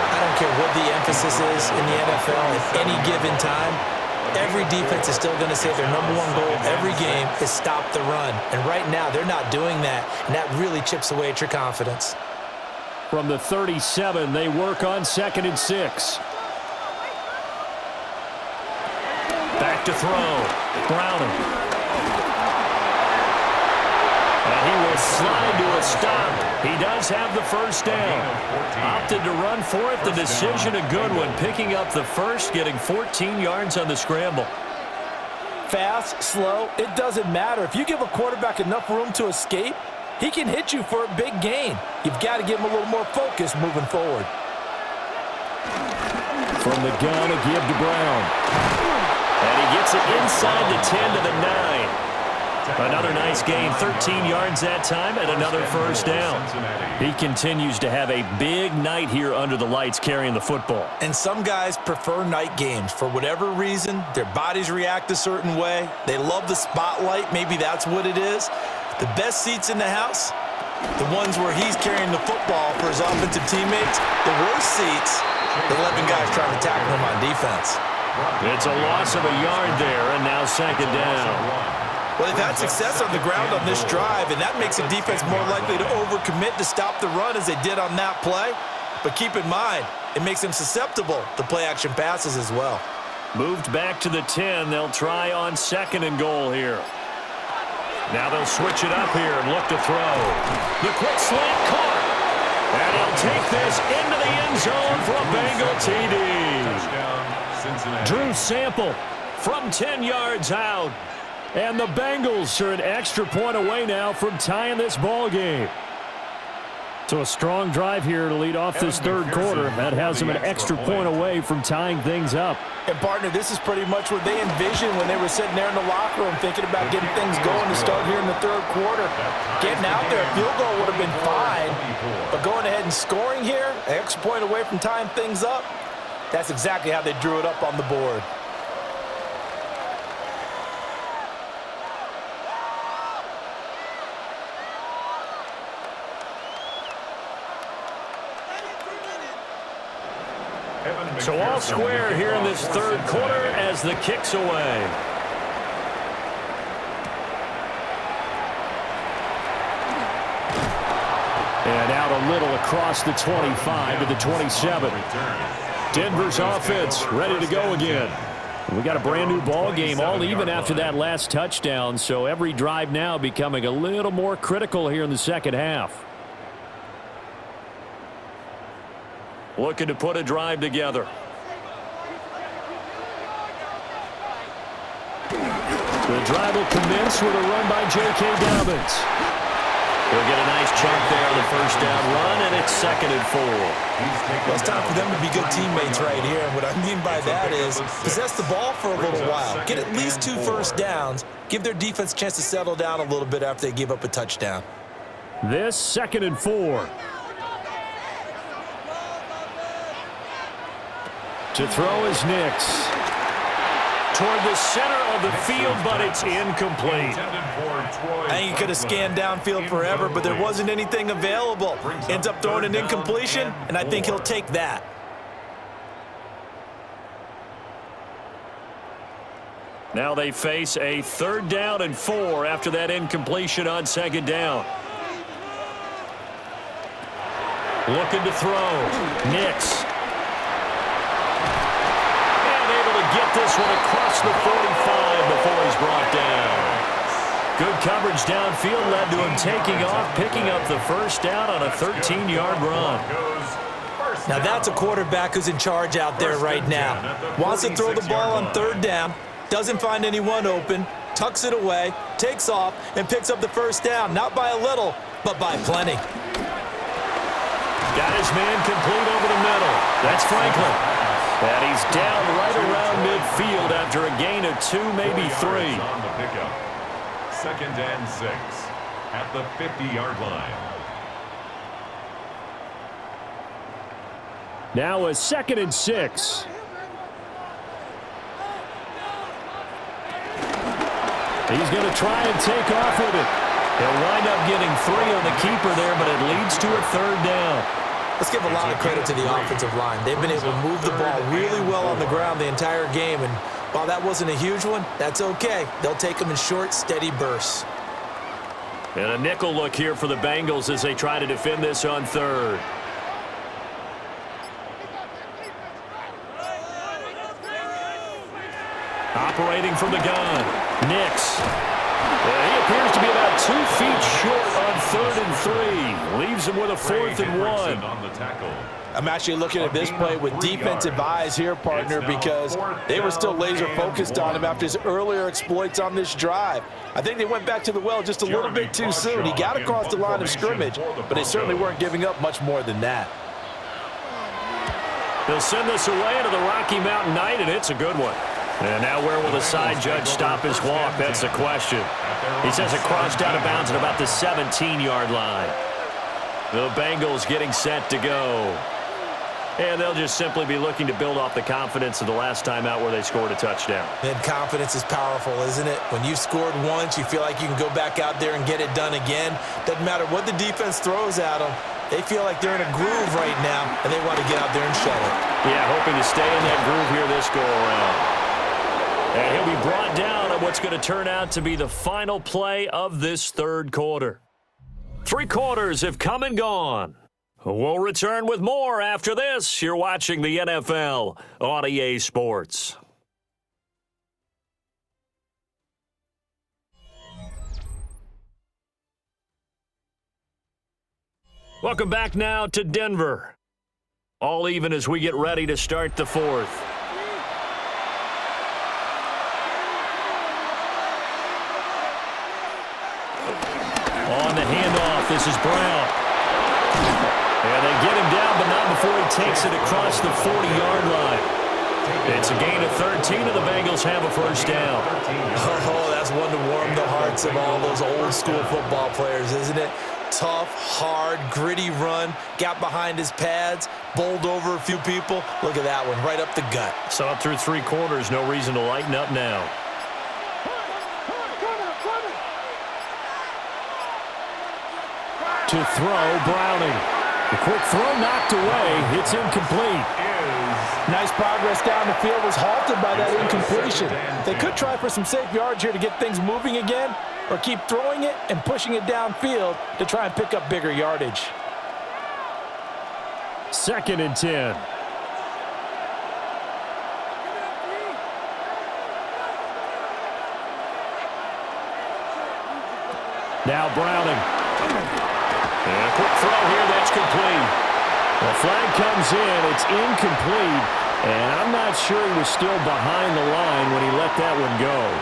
I don't care what the emphasis is in the NFL at any given time. Every defense is still going to say their #1 goal every game is stop the run. And right now, they're not doing that, and that really chips away at your confidence. From the 37, they work on 2nd and 6. to throw. Browning. And he will slide to a stop. He does have the first down. Opted to run for it. The decision a good one. Picking up the first, getting 14 yards on the scramble. Fast, slow, it doesn't matter. If you give a quarterback enough room to escape, he can hit you for a big gain. You've got to give him a little more focus moving forward. From the gun, a give to Brown. And he gets it inside the 10 to the 9. Another nice gain, 13 yards that time, and another first down. He continues to have a big night here under the lights carrying the football. And some guys prefer night games. For whatever reason, their bodies react a certain way. They love the spotlight. Maybe that's what it is. The best seats in the house, the ones where he's carrying the football for his offensive teammates. The worst seats, the 11 guys trying to tackle him on defense. It's a loss of a yard there, and now second down. Well, they've had success on the ground on this drive, and that makes the defense more likely to overcommit to stop the run as they did on that play. But keep in mind, it makes them susceptible to play-action passes as well. Moved back to the 10. They'll try on second and goal here. Now they'll switch it up here and look to throw. The quick slant caught. And he'll take this into the end zone for a Bengal TD. Drew Sample from 10 yards out. And the Bengals are an extra point away now from tying this ball game. So a strong drive here to lead off this third quarter. That has them an extra point away from tying things up. And, partner, this is pretty much what they envisioned when they were sitting there in the locker room thinking about getting things going to start here in the third quarter. Getting out there, a field goal would have been fine. But going ahead and scoring here, an extra point away from tying things up, that's exactly how they drew it up on the board. So all square here in this third quarter as the kick's away. And out a little across the 25 to the 27. Denver's offense ready to go again. We got a brand new ball game, all even after that last touchdown, so every drive now becoming a little more critical here in the second half. Looking to put a drive together. The drive will commence with a run by J.K. Dobbins. He'll get a nice chunk there on the first down run, and it's 2nd and 4. Well, it's time for them to be good teammates right here. And what I mean by that is possess the ball for a little while. Get at least 2 first downs. Give their defense a chance to settle down a little bit after they give up a touchdown. This 2nd and 4. To throw is Nix. Toward the center of the field, but it's incomplete. I think he could have scanned downfield forever, but there wasn't anything available. Ends up throwing an incompletion, and I think he'll take that. Now they face a 3rd down and 4 after that incompletion on 2nd down. Looking to throw. Nix. Get this one across the 45 before he's brought down. Good coverage downfield led to him taking off, picking up the first down on a 13-yard run. Now that's a quarterback who's in charge out there right now. Wants to throw the ball on 3rd down, doesn't find anyone open, tucks it away, takes off, and picks up the first down. Not by a little, but by plenty. Got his man complete over the middle. That's Franklin. And he's down right around midfield after a gain of 2, maybe 3. On the pickup. 2nd and 6 at the 50-yard line. Now a 2nd and 6. He's going to try and take off with it. He'll wind up getting 3 on the keeper there, but it leads to a 3rd down. Let's give a lot of credit to the offensive line. They've been able to move the ball really well on the ground the entire game, and while that wasn't a huge one, that's okay. They'll take them in short, steady bursts. And a nickel look here for the Bengals as they try to defend this on 3rd. Operating from the gun. Nix. He appears to be about 2 feet short on 3rd and 3. Leaves him with a 4th and 1. On the tackle. I'm actually looking at this play with defensive eyes here, partner, because they were still laser focused on him after his earlier exploits on this drive. I think they went back to the well just a little bit too soon. He got across the line of scrimmage, but they certainly weren't giving up much more than that. They'll send this away into the Rocky Mountain night, and it's a good one. And now where will the side judge stop his walk? That's the question. He says it crossed out of bounds at about the 17-yard line. The Bengals getting set to go. And they'll just simply be looking to build off the confidence of the last time out where they scored a touchdown. And confidence is powerful, isn't it? When you've scored once, you feel like you can go back out there and get it done again. Doesn't matter what the defense throws at them. They feel like they're in a groove right now, and they want to get out there and show it. Yeah, hoping to stay in that groove here this go-around. And he'll be brought down on what's going to turn out to be the final play of this 3rd quarter. 3 quarters have come and gone. We'll return with more after this. You're watching the NFL on EA Sports. Welcome back now to Denver. All even as we get ready to start the 4th. On the handoff, this is Brown. And they get him down, but not before he takes it across the 40-yard line. It's a gain of 13, and the Bengals have a 1st down. Oh, that's one to warm the hearts of all those old-school football players, isn't it? Tough, hard, gritty run, got behind his pads, bowled over a few people. Look at that one, right up the gut. So through 3 quarters, no reason to lighten up now. To throw, Browning. The quick throw knocked away. It's incomplete. Nice progress down the field, was halted by that incompletion. They could try for some safe yards here to get things moving again, or keep throwing it and pushing it downfield to try and pick up bigger yardage. 2nd and 10. Now Browning. And a quick throw here, that's complete. The flag comes in, it's incomplete, and I'm not sure he was still behind the line when he let that one go.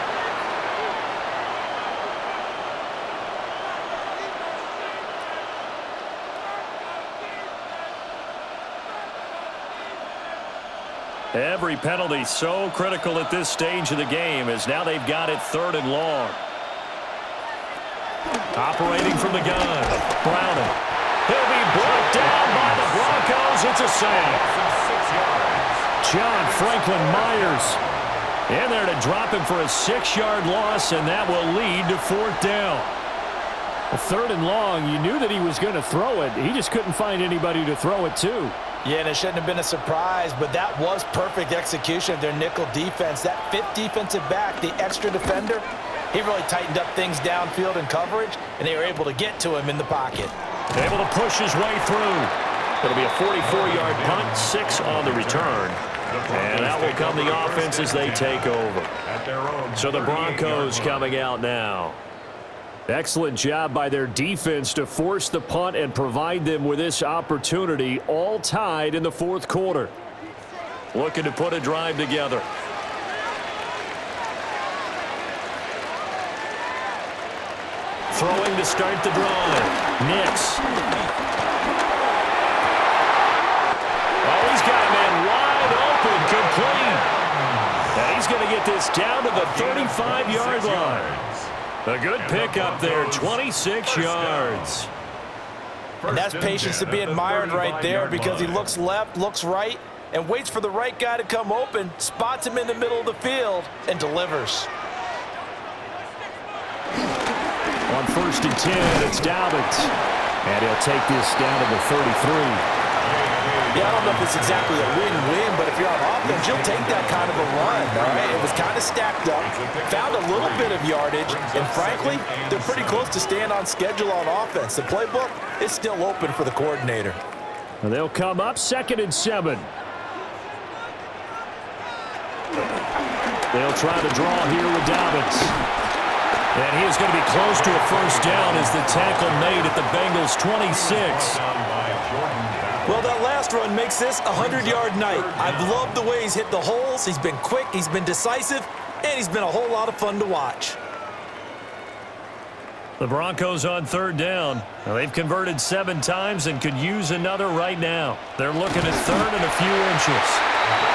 Every penalty so critical at this stage of the game, as now they've got it 3rd and long. Operating from the gun, Browning. He'll be brought down by the Broncos. It's a sack. John Franklin Myers. In there to drop him for a 6-yard loss, and that will lead to 4th down. 3rd and long, you knew that he was going to throw it. He just couldn't find anybody to throw it to. Yeah, and it shouldn't have been a surprise, but that was perfect execution of their nickel defense. That 5th defensive back, the extra defender, he really tightened up things downfield in coverage, and they were able to get to him in the pocket. Able to push his way through. It'll be a 44-yard punt, 6 on the return. And that will come the offense as they take over. So the Broncos coming out now. Excellent job by their defense to force the punt and provide them with this opportunity, all tied in the 4th quarter. Looking to put a drive together. Throwing to start the drive. Nix. Oh, he's got a man wide open, complete. And he's going to get this down to the 35-yard line. A good pickup there, 26 yards. And that's patience to be admired right there, because he looks left, looks right, and waits for the right guy to come open, spots him in the middle of the field, and delivers. On 1st and 10, it's Dobbins. And he'll take this down to the 33. Yeah, I don't know if it's exactly a win-win, but if you're on offense, you'll take that kind of a run, all right? It was kind of stacked up, found a little bit of yardage, and frankly, they're pretty close to staying on schedule on offense. The playbook is still open for the coordinator. And they'll come up 2nd and 7. They'll try to draw here with Dobbins. And he is going to be close to a first down as the tackle made at the Bengals' 26. Well, that last run makes this a 100-yard night. I've loved the way he's hit the holes. He's been quick, he's been decisive, and he's been a whole lot of fun to watch. The Broncos on third down. Now, they've converted 7 times and could use another right now. They're looking at third and a few inches.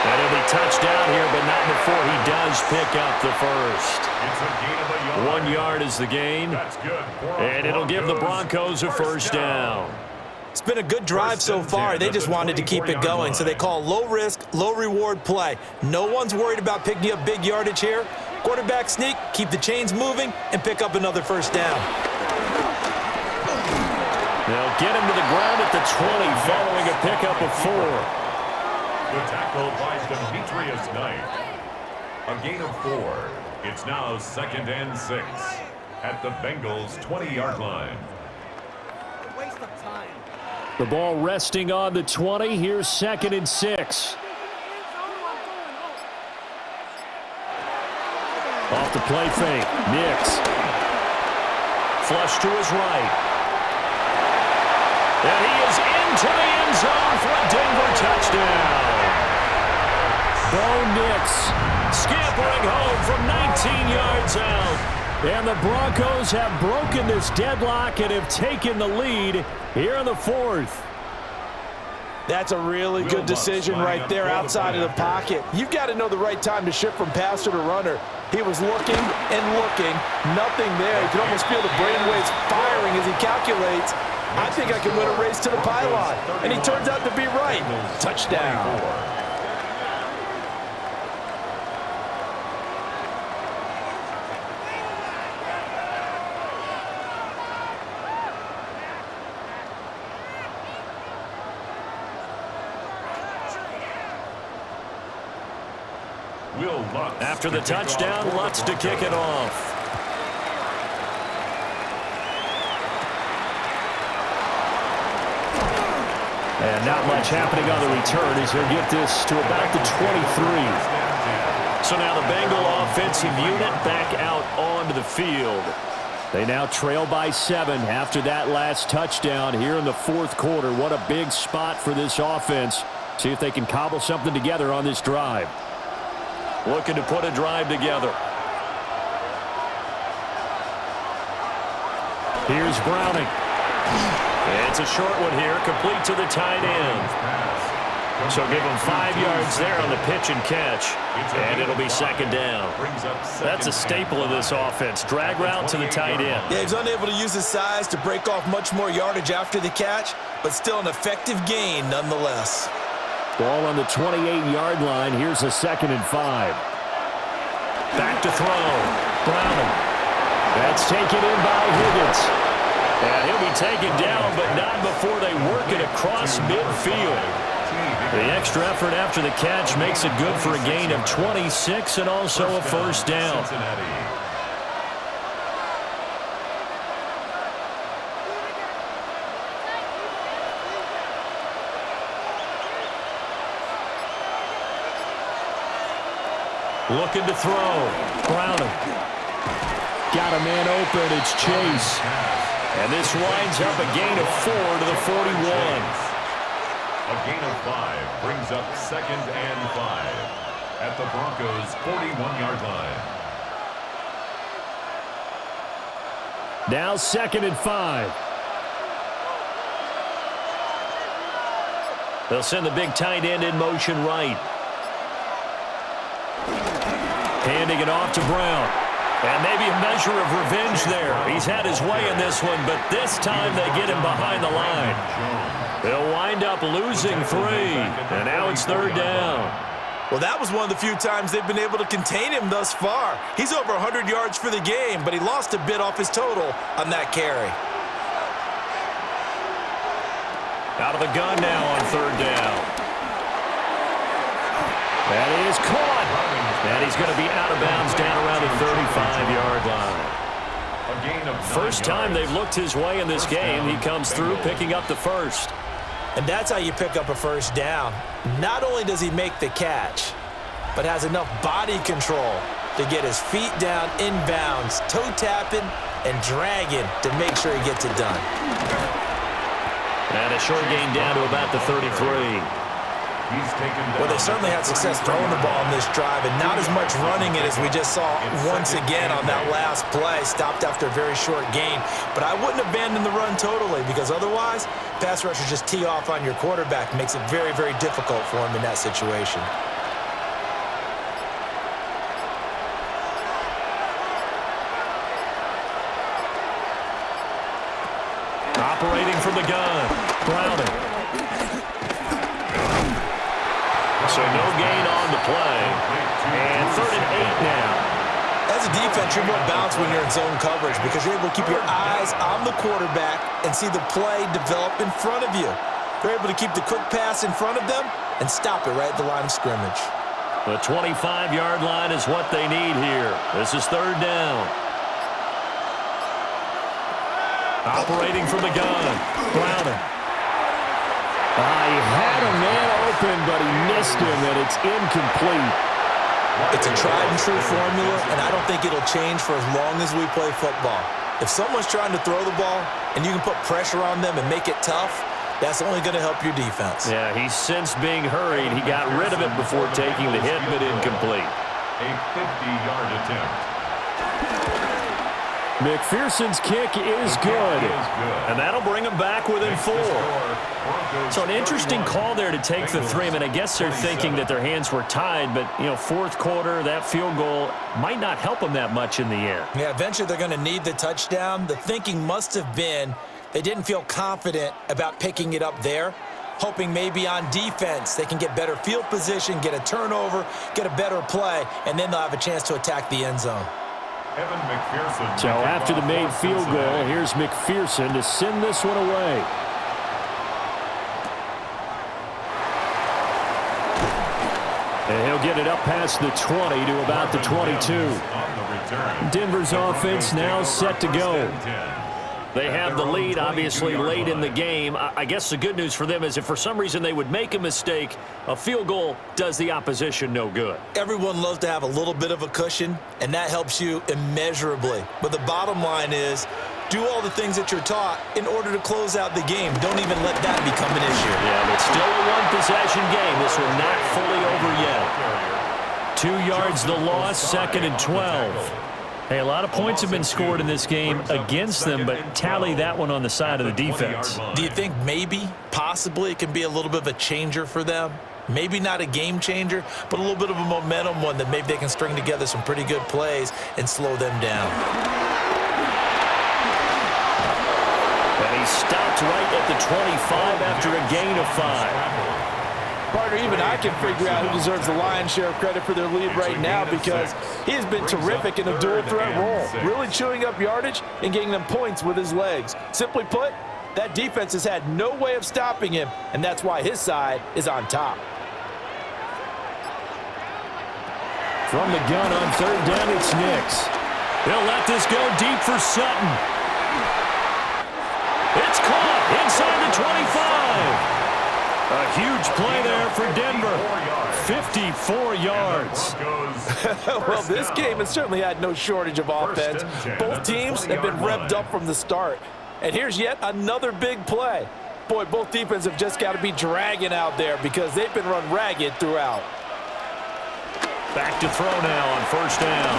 And he'll be touched down here, but not before he does pick up the first. It's a gain of a yard. 1 yard is the gain. That's good. And it'll give the Broncos a first down. It's been a good drive so far. They just wanted to keep it going, so they call low-risk, low-reward play. No one's worried about picking up big yardage here. Quarterback sneak, keep the chains moving, and pick up another first down. They'll get him to the ground at the 20 following a pickup of 4. The tackle by Demetrius Knight. A gain of 4. It's now 2nd and 6 at the Bengals' 20-yard line. Waste of time. The ball resting on the 20. Here's 2nd and 6. Off the play fake. Nix. Flush to his right. And he is into the end zone for a Denver touchdown. Bo Nix Scampering home from 19 yards out. and the Broncos have broken this deadlock and have taken the lead here in the 4th. That's a really good decision right there outside of the pocket. You've got to know the right time to shift from passer to runner. He was looking and looking, nothing there. You can almost feel the brainwaves firing as he calculates, I think I can win a race to the pylon. And he turns out to be right. Touchdown. After the touchdown, Lutz to kick it off. And not much happening on the return as he'll get this to about the 23. So now the Bengal offensive unit back out onto the field. They now trail by 7 after that last touchdown here in the 4th quarter. What a big spot for this offense. See if they can cobble something together on this drive. Looking to put a drive together. Here's Browning. It's a short one here, complete to the tight end. So give him 5 yards there on the pitch and catch, and it'll be 2nd down. That's a staple of this offense, drag route to the tight end. Yeah, he's unable to use his size to break off much more yardage after the catch, but still an effective gain nonetheless. Ball on the 28-yard line. Here's a 2nd and 5. Back to throw. Browning. That's taken in by Higgins. And he'll be taken down, but not before they work it across midfield. The extra effort after the catch makes it good for a gain of 26 and also a first down. Looking to throw. Browning. Got a man open. It's Chase. And this winds up a gain of 4 to the 41. A gain of 5 brings up 2nd and 5 at the Broncos' 41-yard line. Now 2nd and 5. They'll send the big tight end in motion right. Handing it off to Brown. And maybe a measure of revenge there. He's had his way in this one, but this time they get him behind the line. They'll wind up losing 3, and now it's 3rd down. Well, that was one of the few times they've been able to contain him thus far. He's over 100 yards for the game, but he lost a bit off his total on that carry. Out of the gun now on 3rd down. That is caught. And he's going to be out of bounds down around the 35-yard line. A gain of 9 First time yards. they've looked his way in this game. He comes through picking up the first. And that's how you pick up a first down. Not only does he make the catch, but has enough body control to get his feet down inbounds, toe tapping and dragging to make sure he gets it done. And a short gain down to about the 33. Well, they certainly had success throwing the ball in this drive, and not as much running it as we just saw once again on that last play. Stopped after a very short gain. But I wouldn't abandon the run totally, because otherwise, pass rushers just tee off on your quarterback. Makes it very, very difficult for him in that situation. Operating from the gun, Browning. So no gain on the play. And 3rd and 8 now. As a defense, you're more balanced when you're in zone coverage because you're able to keep your eyes on the quarterback and see the play develop in front of you. They're able to keep the quick pass in front of them and stop it right at the line of scrimmage. The 25-yard line is what they need here. This is 3rd down. Operating from the gun, Browning. He had a man open, but he missed him, and it's incomplete. It's a tried-and-true formula, and I don't think it'll change for as long as we play football. If someone's trying to throw the ball and you can put pressure on them and make it tough, that's only going to help your defense. Yeah, he's since being hurried. He got rid of it before taking the hit, but incomplete. A 50-yard attempt. McPherson's kick is good. And that'll bring him back within 4. So an interesting call there to take the 3. I mean, I guess they're thinking that their hands were tied, but, you know, 4th quarter, that field goal might not help them that much in the end. Yeah, eventually they're going to need the touchdown. The thinking must have been they didn't feel confident about picking it up there, hoping maybe on defense they can get better field position, get a turnover, get a better play, and then they'll have a chance to attack the end zone. So after the made field goal, here's McPherson to send this one away. And he'll get it up past the 20 to about the 22. Denver's offense now set to go. They have the lead, obviously, late in the game. I guess the good news for them is if for some reason they would make a mistake, a field goal does the opposition no good. Everyone loves to have a little bit of a cushion, and that helps you immeasurably. But the bottom line is, do all the things that you're taught in order to close out the game. Don't even let that become an issue. Yeah, but still a one-possession game. This one not fully over yet. 2 yards the loss, 2nd and 12. Hey, a lot of points have been scored in this game against them, but tally that one on the side of the defense. Do you think maybe, possibly, it can be a little bit of a changer for them? Maybe not a game changer, but a little bit of a momentum one that maybe they can string together some pretty good plays and slow them down. And he stopped right at the 25 after a gain of 5. Partner, even I can figure out who deserves the lion's share of credit for their lead right now because he has been terrific in a dual threat role, really chewing up yardage and getting them points with his legs. Simply put, that defense has had no way of stopping him, and that's why his side is on top. From the gun on 3rd down, it's Nix. They'll let this go deep for Sutton. It's caught inside the 25. A huge play there for Denver. 54 yards. Well, this game has certainly had no shortage of offense. Both teams have been revved up from the start. And here's yet another big play. Boy, both defenses have just got to be dragging out there because they've been run ragged throughout. Back to throw now on 1st down.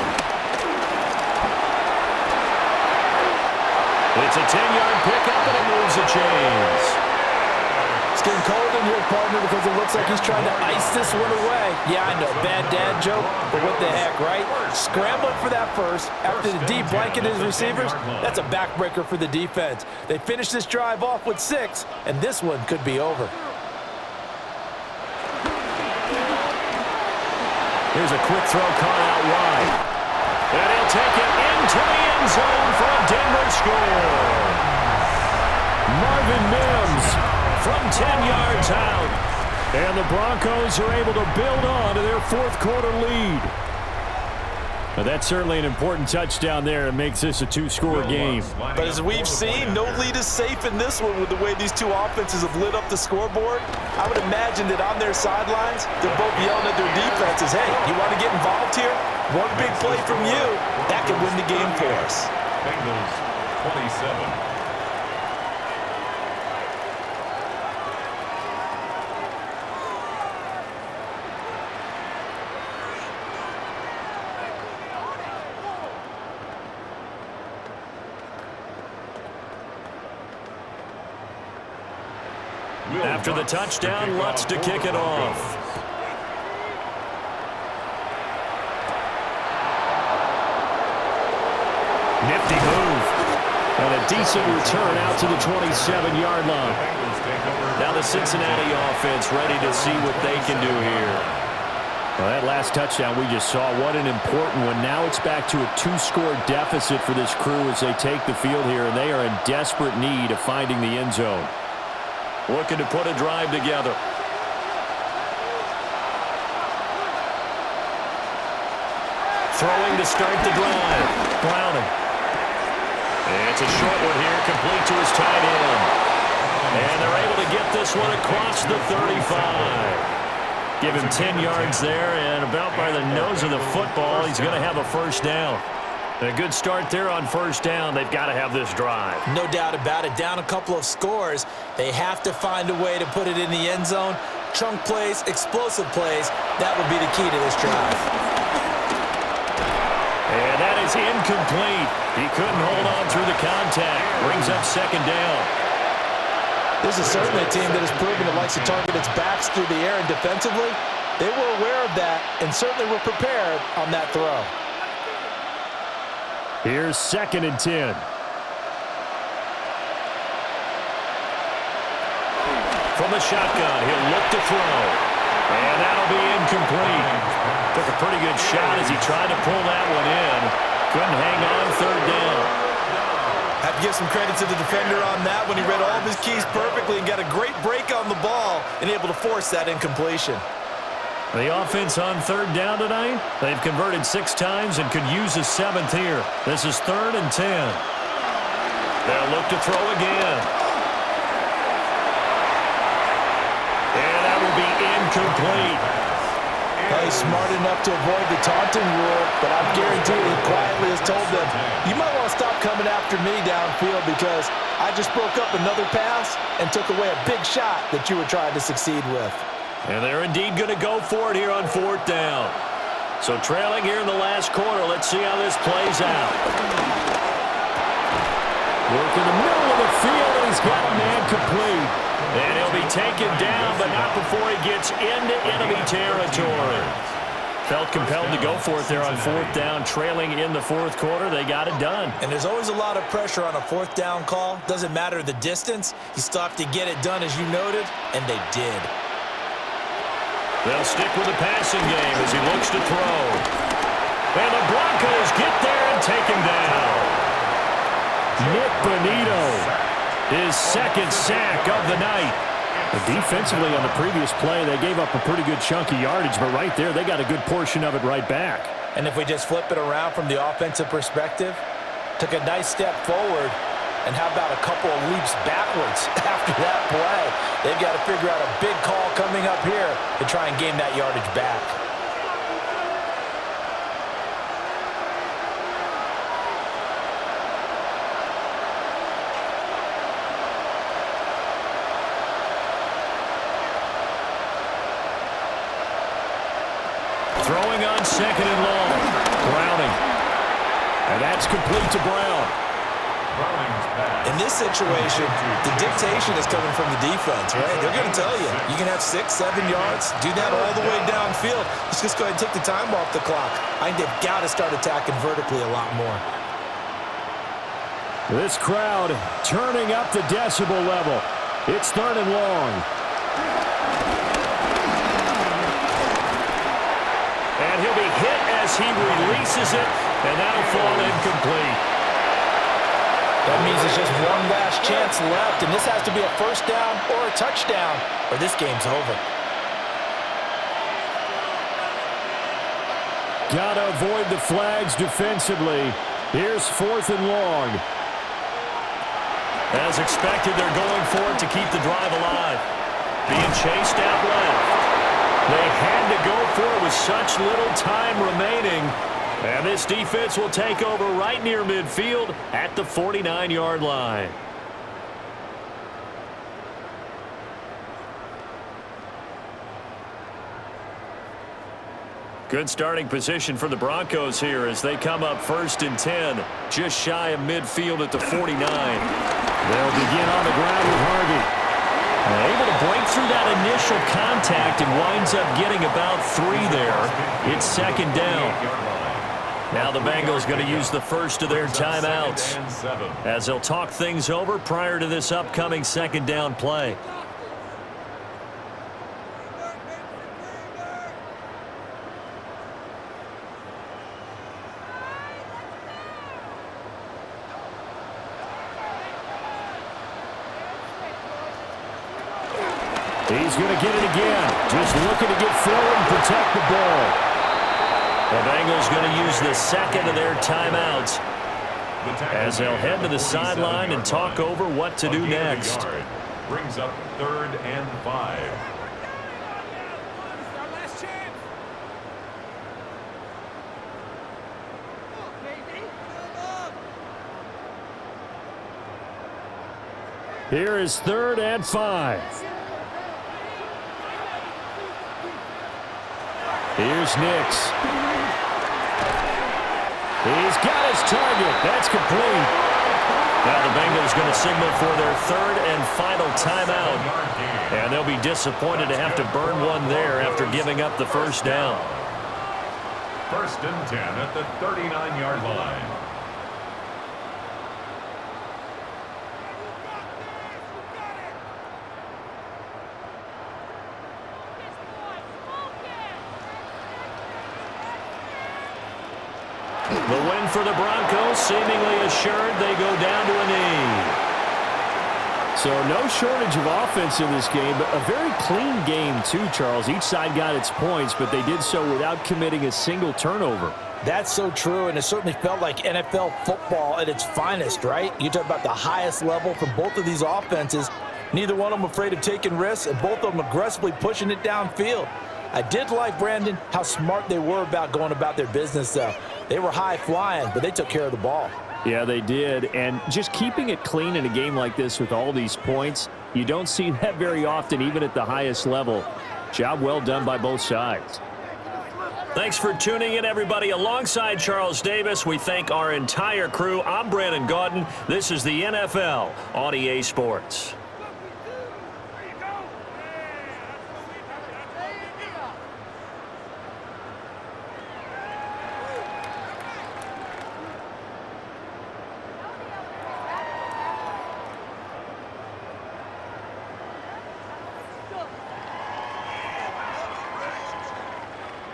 It's a 10-yard pickup, and it moves the chains. It's getting cold in here, partner, because it looks like he's trying to ice this one away. Yeah, I know, bad dad joke, but what the heck, right? Scrambling for that first after the deep blanket his receivers. That's a backbreaker for the defense. They finished this drive off with 6, and this one could be over. Here's a quick throw caught out wide. And he'll take it into the end zone for a Denver score. Marvin Mims from 10 yards out. And the Broncos are able to build on to their 4th quarter lead. Well, that's certainly an important touchdown there. It makes this a two-score game. But as we've seen, no lead is safe in this one with the way these two offenses have lit up the scoreboard. I would imagine that on their sidelines, they're both yelling at their defenses, hey, you want to get involved here? One big play from you, that could win the game for us. Bengals 27. After the touchdown, Lutz to kick it off. Nifty move. And a decent return out to the 27-yard line. Now the Cincinnati offense ready to see what they can do here. Well, that last touchdown we just saw, what an important one. Now it's back to a two-score deficit for this crew as they take the field here, and they are in desperate need of finding the end zone. Looking to put a drive together. Throwing to start the drive. Browning. It's a short one here, complete to his tight end. And they're able to get this one across the 35. Give him 10 yards there, and about by the nose of the football, he's going to have a first down. A good start there on first down. They've got to have this drive. No doubt about it. Down a couple of scores. They have to find a way to put it in the end zone. Chunk plays, explosive plays. That would be the key to this drive. And that is incomplete. He couldn't hold on through the contact. Brings up second down. This is certainly a team that has proven it likes to target its backs through the air and defensively. They were aware of that and certainly were prepared on that throw. Here's 2nd and 10. From the shotgun, he'll look to throw. And that'll be incomplete. Took a pretty good shot as he tried to pull that one in. Couldn't hang on third down. Have to give some credit to the defender on that when he read all of his keys perfectly and got a great break on the ball and able to force that incompletion. The offense on third down tonight, they've converted 6 times and could use a 7th here. This is 3rd and 10. They'll look to throw again. And that will be incomplete. Well, he's smart enough to avoid the taunting rule, but I'm guaranteed he quietly has told them, you might want to stop coming after me downfield because I just broke up another pass and took away a big shot that you were trying to succeed with. And they're indeed going to go for it here on 4th down. So trailing here in the last quarter, let's see how this plays out. Work in the middle of the field, and he's got a man complete. And he'll be taken down, but not before he gets into enemy territory. Felt compelled to go for it there on 4th down, trailing in the 4th quarter. They got it done. And there's always a lot of pressure on a 4th down call. Doesn't matter the distance. You still have to get it done, as you noted, and they did. They'll stick with the passing game as he looks to throw. And the Broncos get there and take him down. Nick Bonito, his 2nd sack of the night. Defensively on the previous play, they gave up a pretty good chunk of yardage, but right there, they got a good portion of it right back. And if we just flip it around from the offensive perspective, took a nice step forward, and how about a couple of leaps backwards after that play? They've got to figure out a big call coming up here to try and gain that yardage back. Throwing on 2nd and long. Browning. And that's complete to Brown. In this situation, the dictation is coming from the defense, right? They're going to tell you, you can have 6, 7 yards, do that all the way downfield. Let's just go ahead and take the time off the clock. I think they've got to start attacking vertically a lot more. This crowd turning up the decibel level. It's 3rd and long. And he'll be hit as he releases it, and that'll fall incomplete. That means there's just one last chance left, and this has to be a first down or a touchdown, or this game's over. got to avoid the flags defensively. Here's 4th and long. As expected, they're going for it to keep the drive alive. Being chased out left. They had to go for it with such little time remaining. And this defense will take over right near midfield at the 49-yard line. Good starting position for the Broncos here as they come up 1st and 10, just shy of midfield at the 49. They'll begin on the ground with Harvey. Able to break through that initial contact and winds up getting about 3 there. It's 2nd down. Now the Bengals going to use the first of their timeouts as they'll talk things over prior to this upcoming 2nd down play. He's going to get it again. Just looking to get forward and protect the ball. The Bengals going to use the 2nd of their timeouts as they'll head to the sideline and talk over what to do next. Brings up 3rd and 5. Here is 3rd and 5. Here's Nix. He's got his target. That's complete. Now the Bengals going to signal for their 3rd and final timeout. And they'll be disappointed to have to burn one there after giving up the 1st down. 1st and 10 at the 39-yard line. The win for the Broncos, seemingly assured they go down to a knee. So no shortage of offense in this game, but a very clean game too, Charles. Each side got its points, but they did so without committing a single turnover. That's so true, and it certainly felt like NFL football at its finest, right? You talk about the highest level for both of these offenses. Neither one of them afraid of taking risks, and both of them aggressively pushing it downfield. I did like, Brandon, how smart they were about going about their business, though. They were high-flying, but they took care of the ball. Yeah, they did, and just keeping it clean in a game like this with all these points, you don't see that very often, even at the highest level. Job well done by both sides. Thanks for tuning in, everybody. Alongside Charles Davis, we thank our entire crew. I'm Brandon Gaudin. This is the NFL on EA Sports.